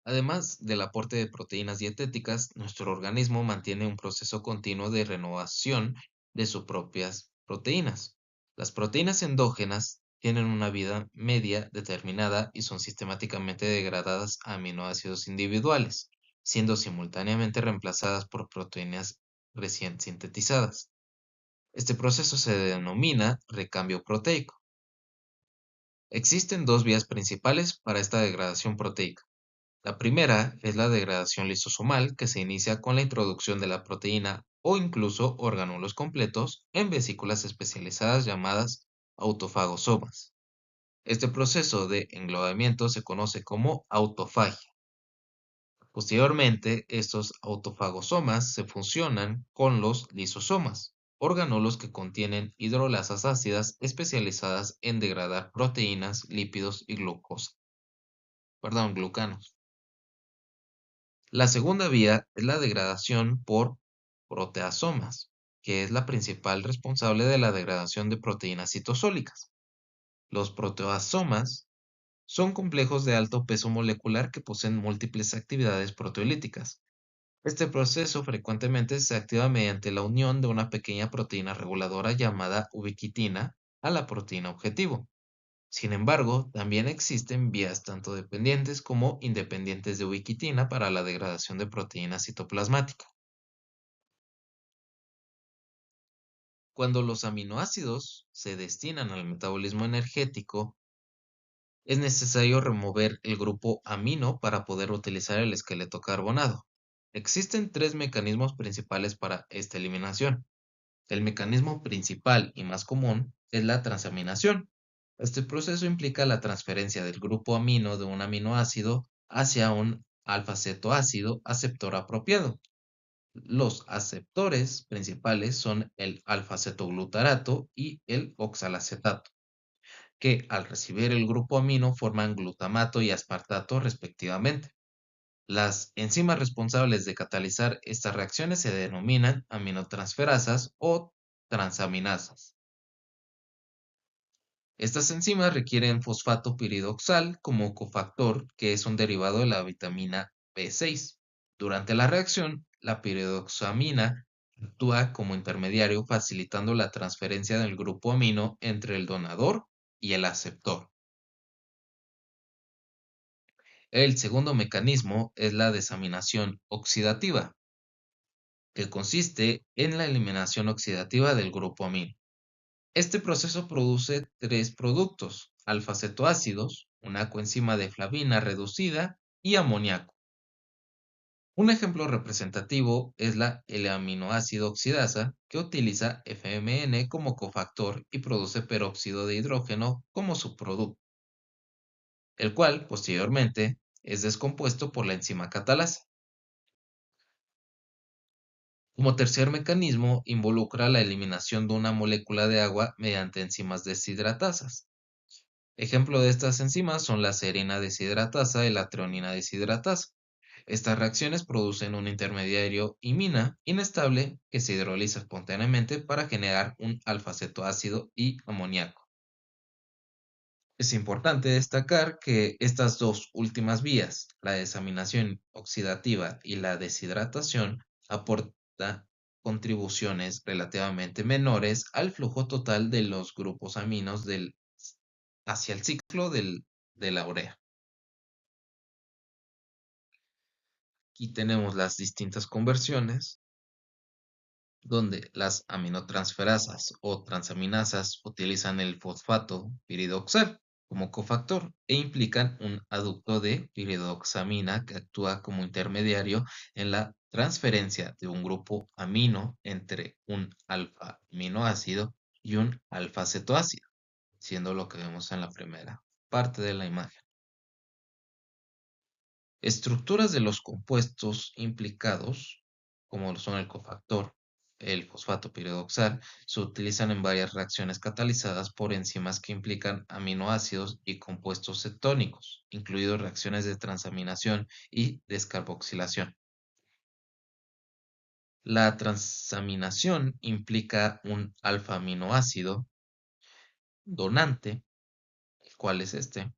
Además del aporte de proteínas dietéticas, nuestro organismo mantiene un proceso continuo de renovación de sus propias proteínas. Las proteínas endógenas tienen una vida media determinada y son sistemáticamente degradadas a aminoácidos individuales, siendo simultáneamente reemplazadas por proteínas recién sintetizadas. Este proceso se denomina recambio proteico. Existen dos vías principales para esta degradación proteica. La primera es la degradación lisosomal, que se inicia con la introducción de la proteína o incluso orgánulos completos en vesículas especializadas llamadas autofagosomas. Este proceso de englobamiento se conoce como autofagia. Posteriormente, estos autofagosomas se fusionan con los lisosomas, orgánulos que contienen hidrolasas ácidas especializadas en degradar proteínas, lípidos y glucanos. La segunda vía es la degradación por proteasomas, que es la principal responsable de la degradación de proteínas citosólicas. Los proteasomas son complejos de alto peso molecular que poseen múltiples actividades proteolíticas. Este proceso frecuentemente se activa mediante la unión de una pequeña proteína reguladora llamada ubiquitina a la proteína objetivo. Sin embargo, también existen vías tanto dependientes como independientes de ubiquitina para la degradación de proteína citoplasmática. Cuando los aminoácidos se destinan al metabolismo energético, es necesario remover el grupo amino para poder utilizar el esqueleto carbonado. Existen tres mecanismos principales para esta eliminación. El mecanismo principal y más común es la transaminación. Este proceso implica la transferencia del grupo amino de un aminoácido hacia un alfa-cetoácido aceptor apropiado. Los aceptores principales son el alfa-cetoglutarato y el oxalacetato, que al recibir el grupo amino forman glutamato y aspartato respectivamente. Las enzimas responsables de catalizar estas reacciones se denominan aminotransferasas o transaminasas. Estas enzimas requieren fosfato piridoxal como cofactor, que es un derivado de la vitamina B6. Durante la reacción, la piridoxamina actúa como intermediario facilitando la transferencia del grupo amino entre el donador y el aceptor. El segundo mecanismo es la desaminación oxidativa, que consiste en la eliminación oxidativa del grupo amino. Este proceso produce tres productos: alfa-cetoácidos, una coenzima de flavina reducida y amoníaco. Un ejemplo representativo es la L-aminoácido oxidasa, que utiliza FMN como cofactor y produce peróxido de hidrógeno como subproducto, el cual posteriormente es descompuesto por la enzima catalasa. Como tercer mecanismo, involucra la eliminación de una molécula de agua mediante enzimas deshidratasas. Ejemplo de estas enzimas son la serina deshidratasa y la treonina deshidratasa. Estas reacciones producen un intermediario imina inestable que se hidroliza espontáneamente para generar un alfa-cetoácido y amoníaco. Es importante destacar que estas dos últimas vías, la desaminación oxidativa y la deshidratación, aportan contribuciones relativamente menores al flujo total de los grupos aminos hacia el ciclo de la urea. Aquí tenemos las distintas conversiones donde las aminotransferasas o transaminasas utilizan el fosfato piridoxal como cofactor e implican un aducto de piridoxamina que actúa como intermediario en la transferencia de un grupo amino entre un alfa aminoácido y un alfa cetoácido, siendo lo que vemos en la primera parte de la imagen. Estructuras de los compuestos implicados, como son el cofactor, el fosfato piridoxal, se utilizan en varias reacciones catalizadas por enzimas que implican aminoácidos y compuestos cetónicos, incluidos reacciones de transaminación y descarboxilación. La transaminación implica un alfa-aminoácido donante, el cual es este,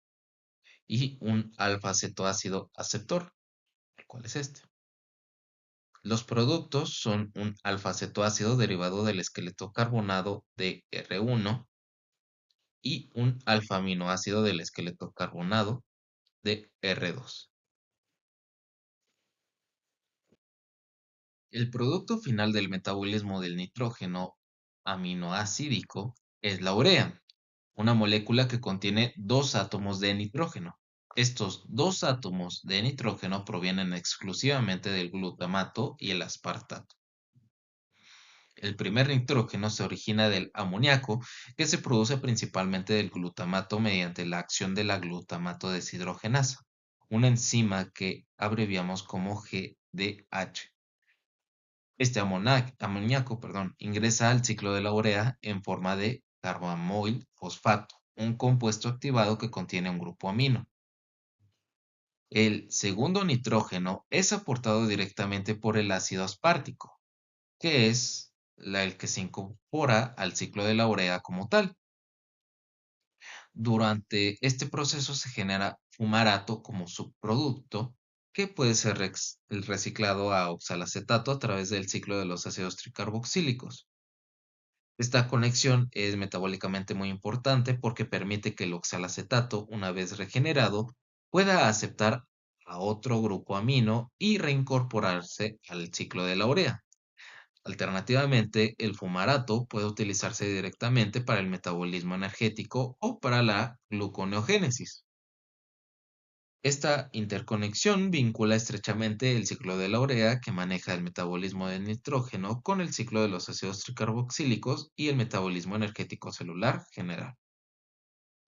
y un alfa-cetoácido aceptor, el cual es este. Los productos son un alfa-cetoácido derivado del esqueleto carbonado de R1 y un alfa-aminoácido del esqueleto carbonado de R2. El producto final del metabolismo del nitrógeno aminoacídico es la urea, una molécula que contiene dos átomos de nitrógeno. Estos dos átomos de nitrógeno provienen exclusivamente del glutamato y el aspartato. El primer nitrógeno se origina del amoníaco, que se produce principalmente del glutamato mediante la acción de la glutamato deshidrogenasa, una enzima que abreviamos como GDH. Este amoníaco, ingresa al ciclo de la urea en forma de carbamoil fosfato, un compuesto activado que contiene un grupo amino. El segundo nitrógeno es aportado directamente por el ácido aspartico, que es el que se incorpora al ciclo de la urea como tal. Durante este proceso se genera fumarato como subproducto que puede ser reciclado a oxalacetato a través del ciclo de los ácidos tricarboxílicos. Esta conexión es metabólicamente muy importante porque permite que el oxalacetato, una vez regenerado, pueda aceptar a otro grupo amino y reincorporarse al ciclo de la urea. Alternativamente, el fumarato puede utilizarse directamente para el metabolismo energético o para la gluconeogénesis. Esta interconexión vincula estrechamente el ciclo de la urea, que maneja el metabolismo del nitrógeno, con el ciclo de los ácidos tricarboxílicos y el metabolismo energético celular general.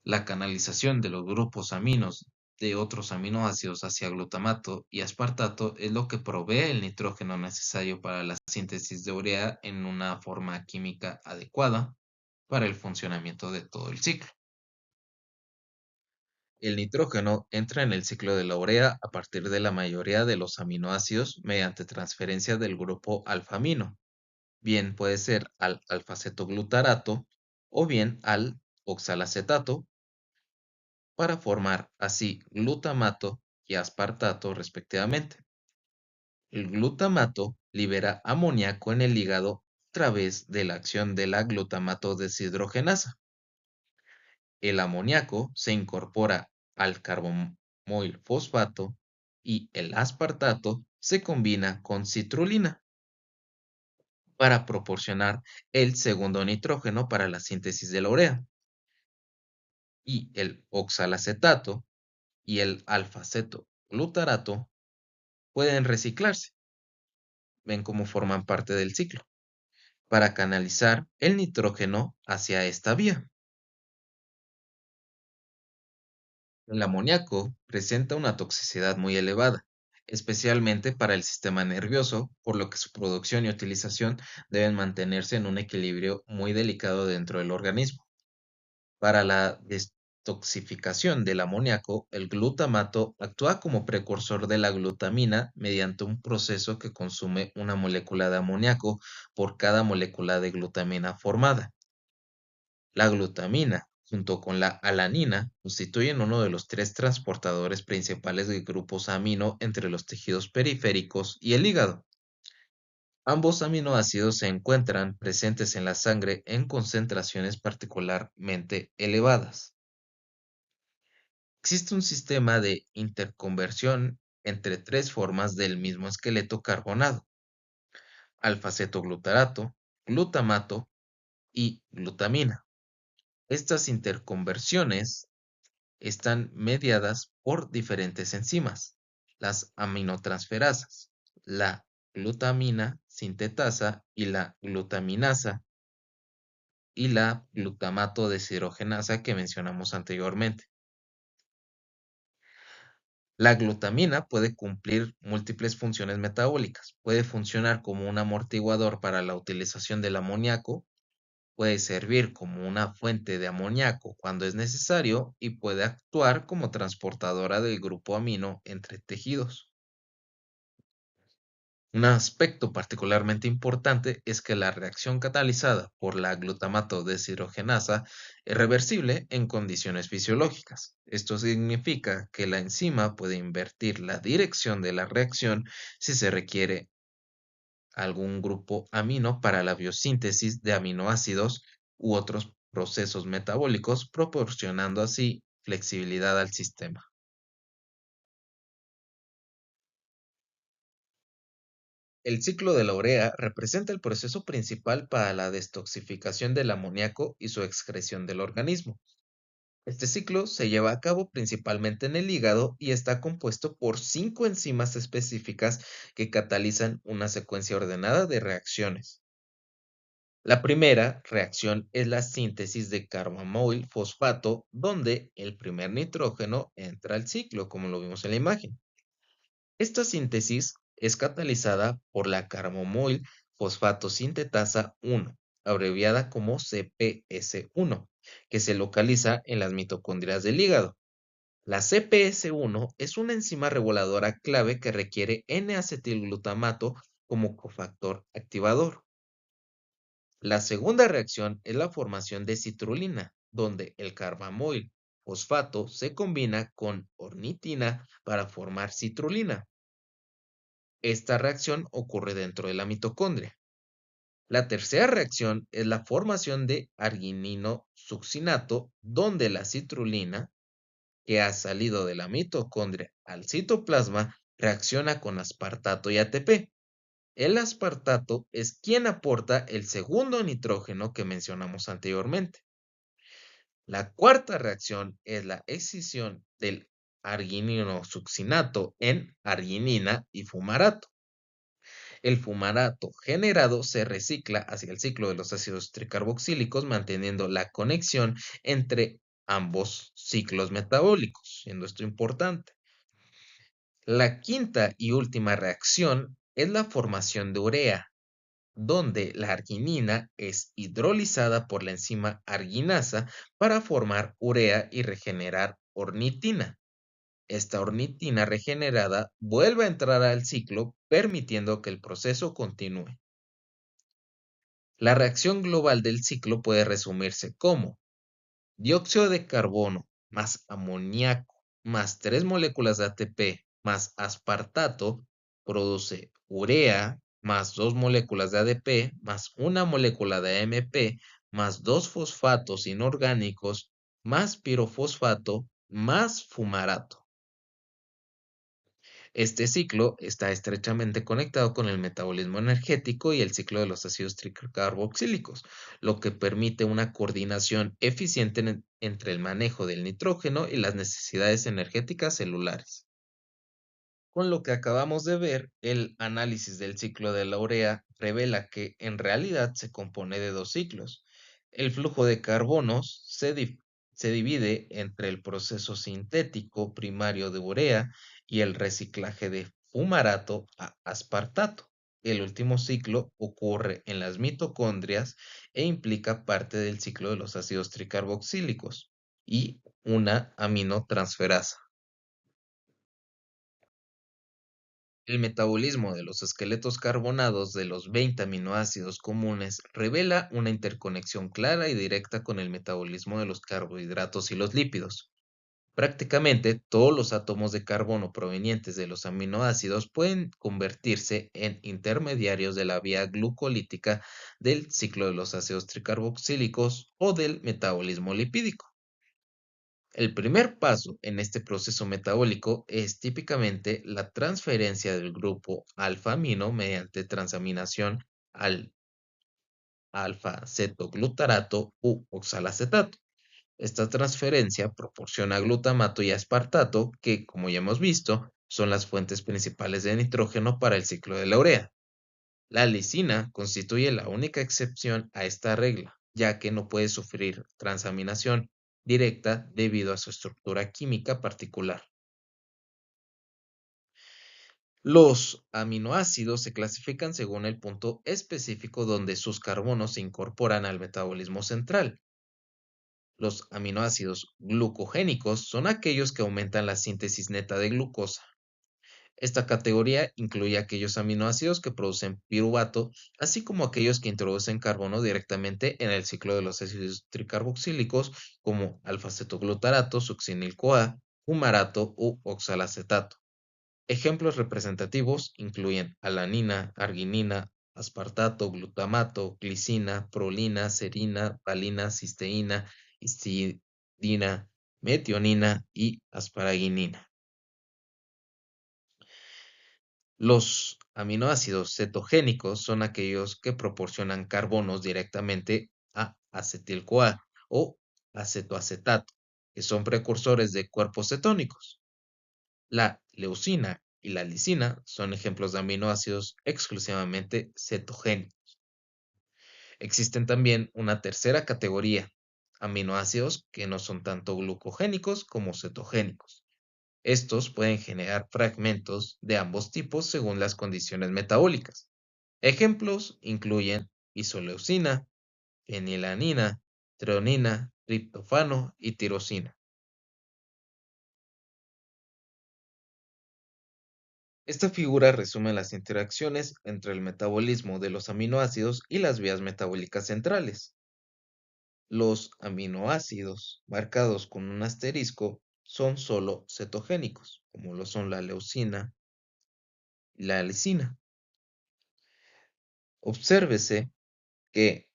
La canalización de los grupos aminos de otros aminoácidos hacia glutamato y aspartato es lo que provee el nitrógeno necesario para la síntesis de urea en una forma química adecuada para el funcionamiento de todo el ciclo. El nitrógeno entra en el ciclo de la urea a partir de la mayoría de los aminoácidos mediante transferencia del grupo alfa-amino. Bien puede ser al alfa-cetoglutarato o bien al oxalacetato para formar así glutamato y aspartato respectivamente. El glutamato libera amoníaco en el hígado a través de la acción de la glutamato deshidrogenasa. El amoníaco se incorpora al carbamoil fosfato y el aspartato se combina con citrulina para proporcionar el segundo nitrógeno para la síntesis de la urea. Y el oxalacetato y el alfa-cetoglutarato pueden reciclarse, ven cómo forman parte del ciclo, para canalizar el nitrógeno hacia esta vía. El amoníaco presenta una toxicidad muy elevada, especialmente para el sistema nervioso, por lo que su producción y utilización deben mantenerse en un equilibrio muy delicado dentro del organismo. Para la destoxificación del amoníaco, el glutamato actúa como precursor de la glutamina mediante un proceso que consume una molécula de amoníaco por cada molécula de glutamina formada. La glutamina, junto con la alanina, constituyen uno de los tres transportadores principales de grupos amino entre los tejidos periféricos y el hígado. Ambos aminoácidos se encuentran presentes en la sangre en concentraciones particularmente elevadas. Existe un sistema de interconversión entre tres formas del mismo esqueleto carbonado: alfa-cetoglutarato, glutamato y glutamina. Estas interconversiones están mediadas por diferentes enzimas: las aminotransferasas, la glutamina sintetasa y la glutaminasa, y la glutamato deshidrogenasa que mencionamos anteriormente. La glutamina puede cumplir múltiples funciones metabólicas. Puede funcionar como un amortiguador para la utilización del amoníaco, puede servir como una fuente de amoníaco cuando es necesario y puede actuar como transportadora del grupo amino entre tejidos. Un aspecto particularmente importante es que la reacción catalizada por la glutamato deshidrogenasa es reversible en condiciones fisiológicas. Esto significa que la enzima puede invertir la dirección de la reacción si se requiere algún grupo amino para la biosíntesis de aminoácidos u otros procesos metabólicos, proporcionando así flexibilidad al sistema. El ciclo de la urea representa el proceso principal para la detoxificación del amoníaco y su excreción del organismo. Este ciclo se lleva a cabo principalmente en el hígado y está compuesto por 5 enzimas específicas que catalizan una secuencia ordenada de reacciones. La primera reacción es la síntesis de carbamoil fosfato, donde el primer nitrógeno entra al ciclo, como lo vimos en la imagen. Esta síntesis es catalizada por la carbamoil fosfato sintetasa 1, abreviada como CPS1, que se localiza en las mitocondrias del hígado. La CPS1 es una enzima reguladora clave que requiere N-acetilglutamato como cofactor activador. La segunda reacción es la formación de citrulina, donde el carbamoil fosfato se combina con ornitina para formar citrulina. Esta reacción ocurre dentro de la mitocondria. La tercera reacción es la formación de arginino succinato, donde la citrulina, que ha salido de la mitocondria al citoplasma, reacciona con aspartato y ATP. El aspartato es quien aporta el segundo nitrógeno que mencionamos anteriormente. La cuarta reacción es la escisión del arginino succinato en arginina y fumarato. El fumarato generado se recicla hacia el ciclo de los ácidos tricarboxílicos, manteniendo la conexión entre ambos ciclos metabólicos, siendo esto importante. La quinta y última reacción es la formación de urea, donde la arginina es hidrolizada por la enzima arginasa para formar urea y regenerar ornitina. Esta ornitina regenerada vuelve a entrar al ciclo, permitiendo que el proceso continúe. La reacción global del ciclo puede resumirse como dióxido de carbono más amoníaco más 3 moléculas de ATP más aspartato produce urea más 2 moléculas de ADP más una molécula de AMP más 2 fosfatos inorgánicos más pirofosfato más fumarato. Este ciclo está estrechamente conectado con el metabolismo energético y el ciclo de los ácidos tricarboxílicos, lo que permite una coordinación eficiente entre el manejo del nitrógeno y las necesidades energéticas celulares. Con lo que acabamos de ver, el análisis del ciclo de la urea revela que en realidad se compone de dos ciclos. El flujo de carbonos se divide entre el proceso sintético primario de urea y el reciclaje de fumarato a aspartato. El último ciclo ocurre en las mitocondrias e implica parte del ciclo de los ácidos tricarboxílicos y una aminotransferasa. El metabolismo de los esqueletos carbonados de los 20 aminoácidos comunes revela una interconexión clara y directa con el metabolismo de los carbohidratos y los lípidos. Prácticamente todos los átomos de carbono provenientes de los aminoácidos pueden convertirse en intermediarios de la vía glucolítica del ciclo de los ácidos tricarboxílicos o del metabolismo lipídico. El primer paso en este proceso metabólico es típicamente la transferencia del grupo alfa-amino mediante transaminación al alfa-cetoglutarato u oxalacetato. Esta transferencia proporciona glutamato y aspartato, que, como ya hemos visto, son las fuentes principales de nitrógeno para el ciclo de la urea. La lisina constituye la única excepción a esta regla, ya que no puede sufrir transaminación directa debido a su estructura química particular. Los aminoácidos se clasifican según el punto específico donde sus carbonos se incorporan al metabolismo central. Los aminoácidos glucogénicos son aquellos que aumentan la síntesis neta de glucosa. Esta categoría incluye aquellos aminoácidos que producen piruvato, así como aquellos que introducen carbono directamente en el ciclo de los ácidos tricarboxílicos, como alfa-cetoglutarato, succinil-CoA, fumarato u oxalacetato. Ejemplos representativos incluyen alanina, arginina, aspartato, glutamato, glicina, prolina, serina, valina, cisteína, histidina, metionina y asparaginina. Los aminoácidos cetogénicos son aquellos que proporcionan carbonos directamente a acetil-CoA o acetoacetato, que son precursores de cuerpos cetónicos. La leucina y la lisina son ejemplos de aminoácidos exclusivamente cetogénicos. Existen también una tercera categoría, aminoácidos que no son tanto glucogénicos como cetogénicos. Estos pueden generar fragmentos de ambos tipos según las condiciones metabólicas. Ejemplos incluyen isoleucina, fenilalanina, treonina, triptofano y tirosina. Esta figura resume las interacciones entre el metabolismo de los aminoácidos y las vías metabólicas centrales. Los aminoácidos marcados con un asterisco son solo cetogénicos, como lo son la leucina y la lisina. Obsérvese que,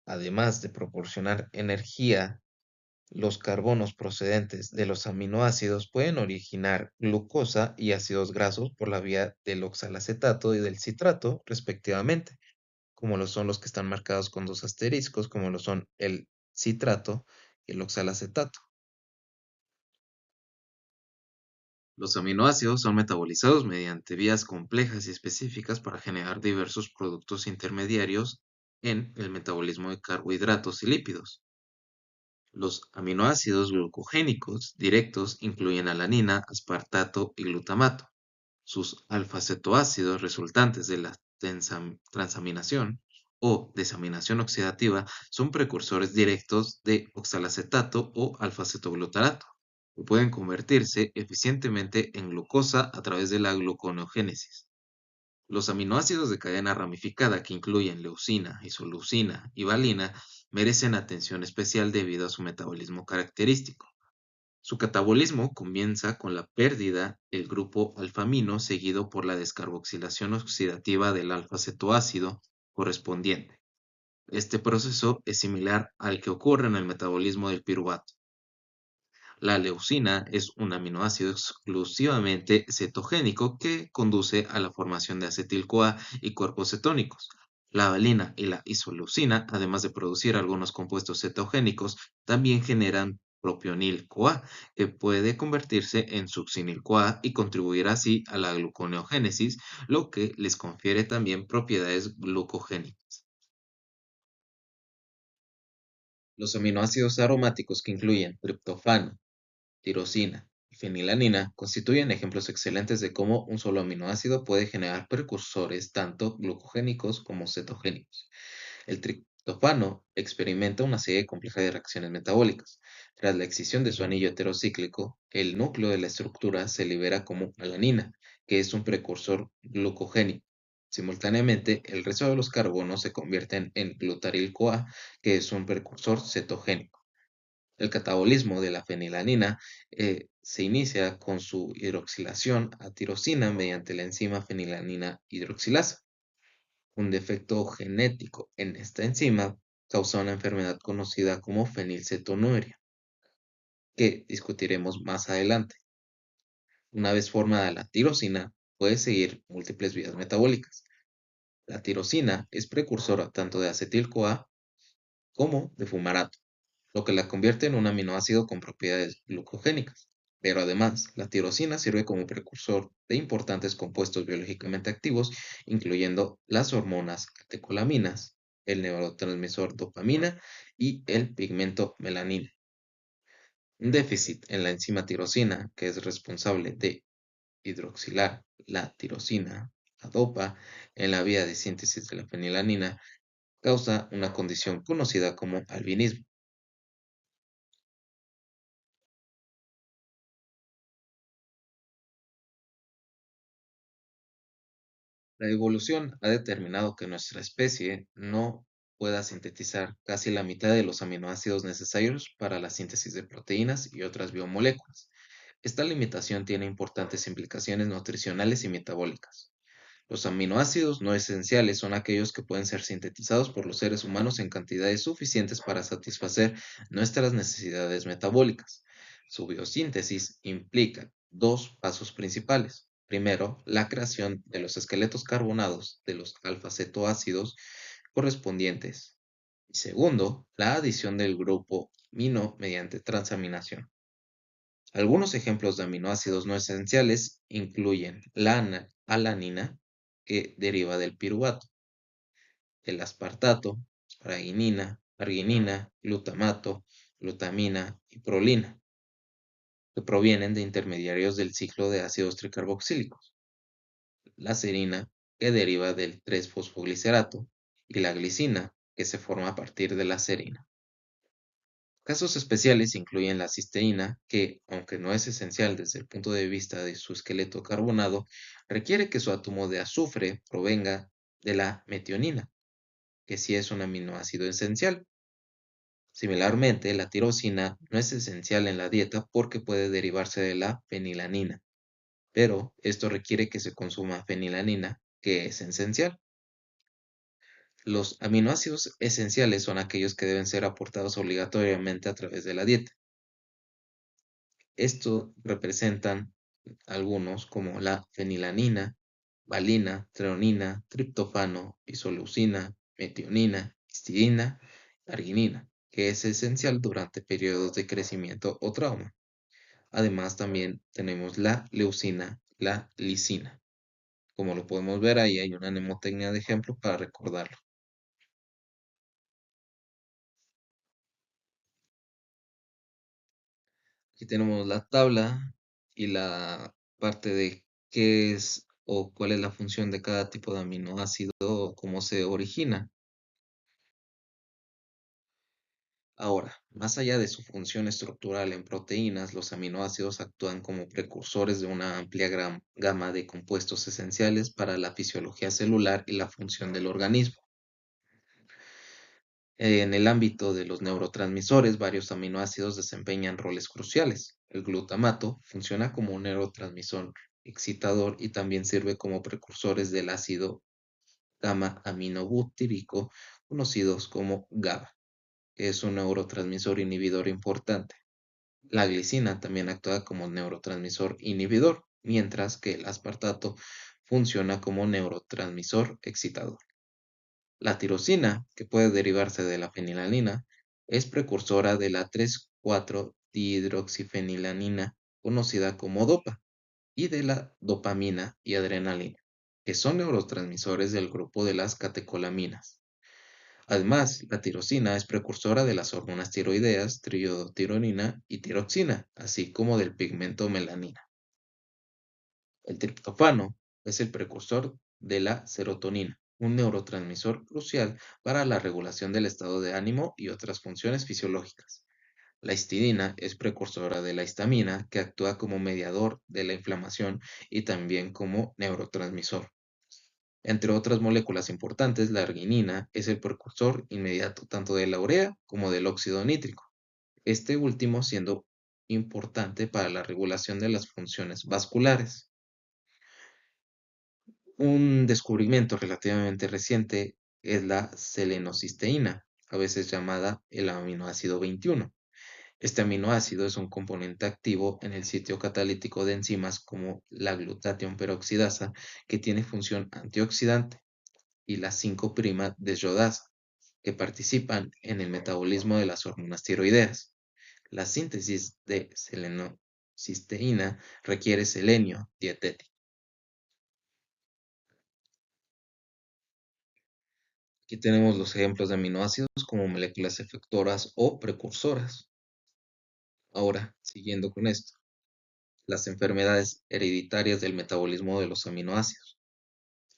además de proporcionar energía, los carbonos procedentes de los aminoácidos pueden originar glucosa y ácidos grasos por la vía del oxalacetato y del citrato, respectivamente, como lo son los que están marcados con dos asteriscos, como lo son el citrato y el oxalacetato. Los aminoácidos son metabolizados mediante vías complejas y específicas para generar diversos productos intermediarios en el metabolismo de carbohidratos y lípidos. Los aminoácidos glucogénicos directos incluyen alanina, aspartato y glutamato. Sus alfa-cetoácidos resultantes de la transaminación o desaminación oxidativa son precursores directos de oxalacetato o alfa-cetoglutarato, que pueden convertirse eficientemente en glucosa a través de la gluconeogénesis. Los aminoácidos de cadena ramificada que incluyen leucina, isoleucina y valina merecen atención especial debido a su metabolismo característico. Su catabolismo comienza con la pérdida del grupo alfamino seguido por la descarboxilación oxidativa del alfa-cetoácido correspondiente. Este proceso es similar al que ocurre en el metabolismo del piruvato. La leucina es un aminoácido exclusivamente cetogénico que conduce a la formación de acetil-CoA y cuerpos cetónicos. La valina y la isoleucina, además de producir algunos compuestos cetogénicos, también generan propionil-CoA, que puede convertirse en succinil-CoA y contribuir así a la gluconeogénesis, lo que les confiere también propiedades glucogénicas. Los aminoácidos aromáticos que incluyen triptofano, tirosina y fenilalanina constituyen ejemplos excelentes de cómo un solo aminoácido puede generar precursores tanto glucogénicos como cetogénicos. El Tofano experimenta una serie compleja de reacciones metabólicas. Tras la excisión de su anillo heterocíclico, el núcleo de la estructura se libera como alanina, que es un precursor glucogénico. Simultáneamente, el resto de los carbonos se convierten en glutaryl-CoA, que es un precursor cetogénico. El catabolismo de la fenilanina se inicia con su hidroxilación a tirosina mediante la enzima fenilanina hidroxilasa. Un defecto genético en esta enzima causa una enfermedad conocida como fenilcetonuria, que discutiremos más adelante. Una vez formada la tirosina, puede seguir múltiples vías metabólicas. La tirosina es precursora tanto de acetil-CoA como de fumarato, lo que la convierte en un aminoácido con propiedades glucogénicas. Pero además, la tirosina sirve como precursor de importantes compuestos biológicamente activos, incluyendo las hormonas catecolaminas, el neurotransmisor dopamina y el pigmento melanina. Un déficit en la enzima tirosina, que es responsable de hidroxilar la tirosina, la dopa, en la vía de síntesis de la fenilanina, causa una condición conocida como albinismo. La evolución ha determinado que nuestra especie no pueda sintetizar casi la mitad de los aminoácidos necesarios para la síntesis de proteínas y otras biomoléculas. Esta limitación tiene importantes implicaciones nutricionales y metabólicas. Los aminoácidos no esenciales son aquellos que pueden ser sintetizados por los seres humanos en cantidades suficientes para satisfacer nuestras necesidades metabólicas. Su biosíntesis implica dos pasos principales. Primero, la creación de los esqueletos carbonados de los alfa-cetoácidos correspondientes. Y segundo, la adición del grupo amino mediante transaminación. Algunos ejemplos de aminoácidos no esenciales incluyen la alanina, que deriva del piruvato, el aspartato, arginina, glutamato, glutamina y prolina, que provienen de intermediarios del ciclo de ácidos tricarboxílicos, la serina, que deriva del 3-fosfoglicerato, y la glicina, que se forma a partir de la serina. Casos especiales incluyen la cisteína, que, aunque no es esencial desde el punto de vista de su esqueleto carbonado, requiere que su átomo de azufre provenga de la metionina, que sí es un aminoácido esencial. Similarmente, la tirosina no es esencial en la dieta porque puede derivarse de la fenilanina, pero esto requiere que se consuma fenilanina, que es esencial. Los aminoácidos esenciales son aquellos que deben ser aportados obligatoriamente a través de la dieta. Esto representan algunos como la fenilanina, valina, treonina, triptófano, isoleucina, metionina, histidina, arginina, que es esencial durante periodos de crecimiento o trauma. Además, también tenemos la leucina, la lisina. Como lo podemos ver, ahí hay una mnemotecnia de ejemplo para recordarlo. Aquí tenemos la tabla y la parte de qué es o cuál es la función de cada tipo de aminoácido o cómo se origina. Ahora, más allá de su función estructural en proteínas, los aminoácidos actúan como precursores de una amplia gama de compuestos esenciales para la fisiología celular y la función del organismo. En el ámbito de los neurotransmisores, varios aminoácidos desempeñan roles cruciales. El glutamato funciona como un neurotransmisor excitador y también sirve como precursores del ácido gamma-aminobutírico, conocidos como GABA, que es un neurotransmisor inhibidor importante. La glicina también actúa como neurotransmisor inhibidor, mientras que el aspartato funciona como neurotransmisor excitador. La tirosina, que puede derivarse de la fenilanina, es precursora de la 3,4-dihidroxifenilanina, conocida como dopa, y de la dopamina y adrenalina, que son neurotransmisores del grupo de las catecolaminas. Además, la tirosina es precursora de las hormonas tiroideas, triodotironina y tiroxina, así como del pigmento melanina. El triptófano es el precursor de la serotonina, un neurotransmisor crucial para la regulación del estado de ánimo y otras funciones fisiológicas. La histidina es precursora de la histamina, que actúa como mediador de la inflamación y también como neurotransmisor. Entre otras moléculas importantes, la arginina es el precursor inmediato tanto de la urea como del óxido nítrico, este último siendo importante para la regulación de las funciones vasculares. Un descubrimiento relativamente reciente es la selenocisteína, a veces llamada el aminoácido 21. Este aminoácido es un componente activo en el sitio catalítico de enzimas como la glutatión peroxidasa, que tiene función antioxidante, y la 5' desyodasa, que participan en el metabolismo de las hormonas tiroideas. La síntesis de selenocisteína requiere selenio dietético. Aquí tenemos los ejemplos de aminoácidos como moléculas efectoras o precursoras. Ahora, siguiendo con esto, las enfermedades hereditarias del metabolismo de los aminoácidos.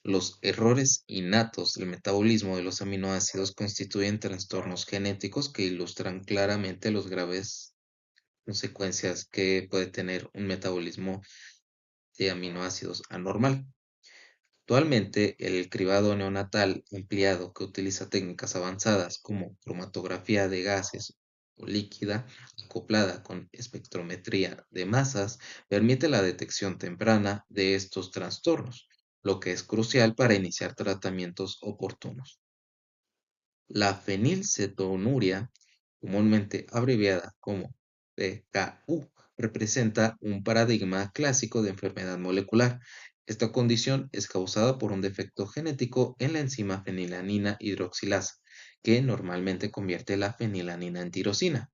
Los errores innatos del metabolismo de los aminoácidos constituyen trastornos genéticos que ilustran claramente los graves consecuencias que puede tener un metabolismo de aminoácidos anormal. Actualmente, el cribado neonatal empleado, que utiliza técnicas avanzadas como cromatografía de gases o líquida acoplada con espectrometría de masas, permite la detección temprana de estos trastornos, lo que es crucial para iniciar tratamientos oportunos. La fenilcetonuria, comúnmente abreviada como PKU, representa un paradigma clásico de enfermedad molecular. Esta condición es causada por un defecto genético en la enzima fenilanina hidroxilasa, que normalmente convierte la fenilanina en tirosina.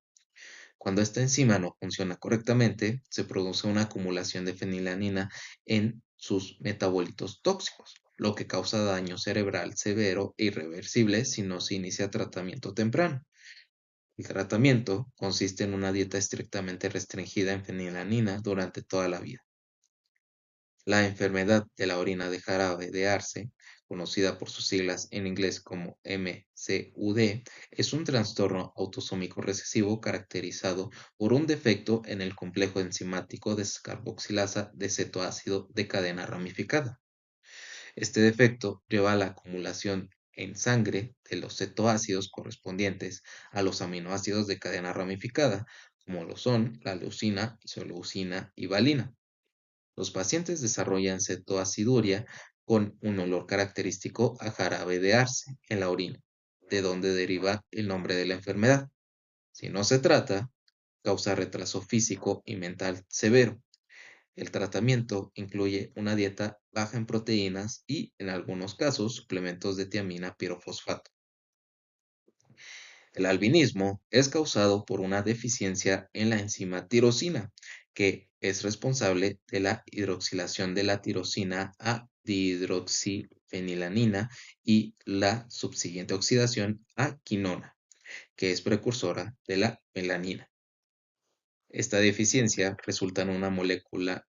Cuando esta enzima no funciona correctamente, se produce una acumulación de fenilanina en sus metabolitos tóxicos, lo que causa daño cerebral severo e irreversible si no se inicia tratamiento temprano. El tratamiento consiste en una dieta estrictamente restringida en fenilanina durante toda la vida. La enfermedad de la orina de jarabe de arce, conocida por sus siglas en inglés como MCUD, es un trastorno autosómico recesivo caracterizado por un defecto en el complejo enzimático descarboxilasa de cetoácido de cadena ramificada. Este defecto lleva a la acumulación en sangre de los cetoácidos correspondientes a los aminoácidos de cadena ramificada, como lo son la leucina, isoleucina y valina. Los pacientes desarrollan cetoaciduria con un olor característico a jarabe de arce en la orina, de donde deriva el nombre de la enfermedad. Si no se trata, causa retraso físico y mental severo. El tratamiento incluye una dieta baja en proteínas y, en algunos casos, suplementos de tiamina pirofosfato. El albinismo es causado por una deficiencia en la enzima tirosina, que es responsable de la hidroxilación de la tirosina a dihidroxifenilanina y la subsiguiente oxidación a quinona, que es precursora de la melanina. Esta deficiencia resulta en una molécula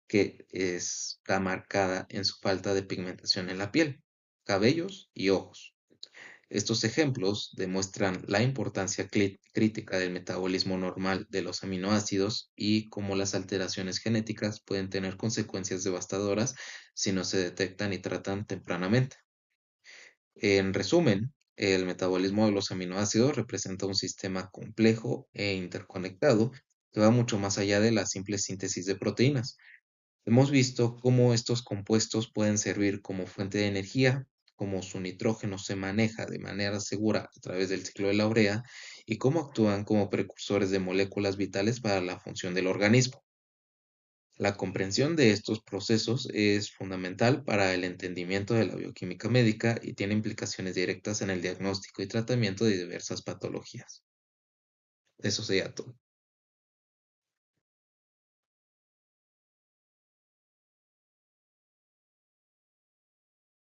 que está marcada en su falta de pigmentación en la piel, cabellos y ojos. Estos ejemplos demuestran la importancia crítica del metabolismo normal de los aminoácidos y cómo las alteraciones genéticas pueden tener consecuencias devastadoras si no se detectan y tratan tempranamente. En resumen, el metabolismo de los aminoácidos representa un sistema complejo e interconectado que va mucho más allá de la simple síntesis de proteínas. Hemos visto cómo estos compuestos pueden servir como fuente de energía, cómo su nitrógeno se maneja de manera segura a través del ciclo de la urea y cómo actúan como precursores de moléculas vitales para la función del organismo. La comprensión de estos procesos es fundamental para el entendimiento de la bioquímica médica y tiene implicaciones directas en el diagnóstico y tratamiento de diversas patologías. Eso sería todo.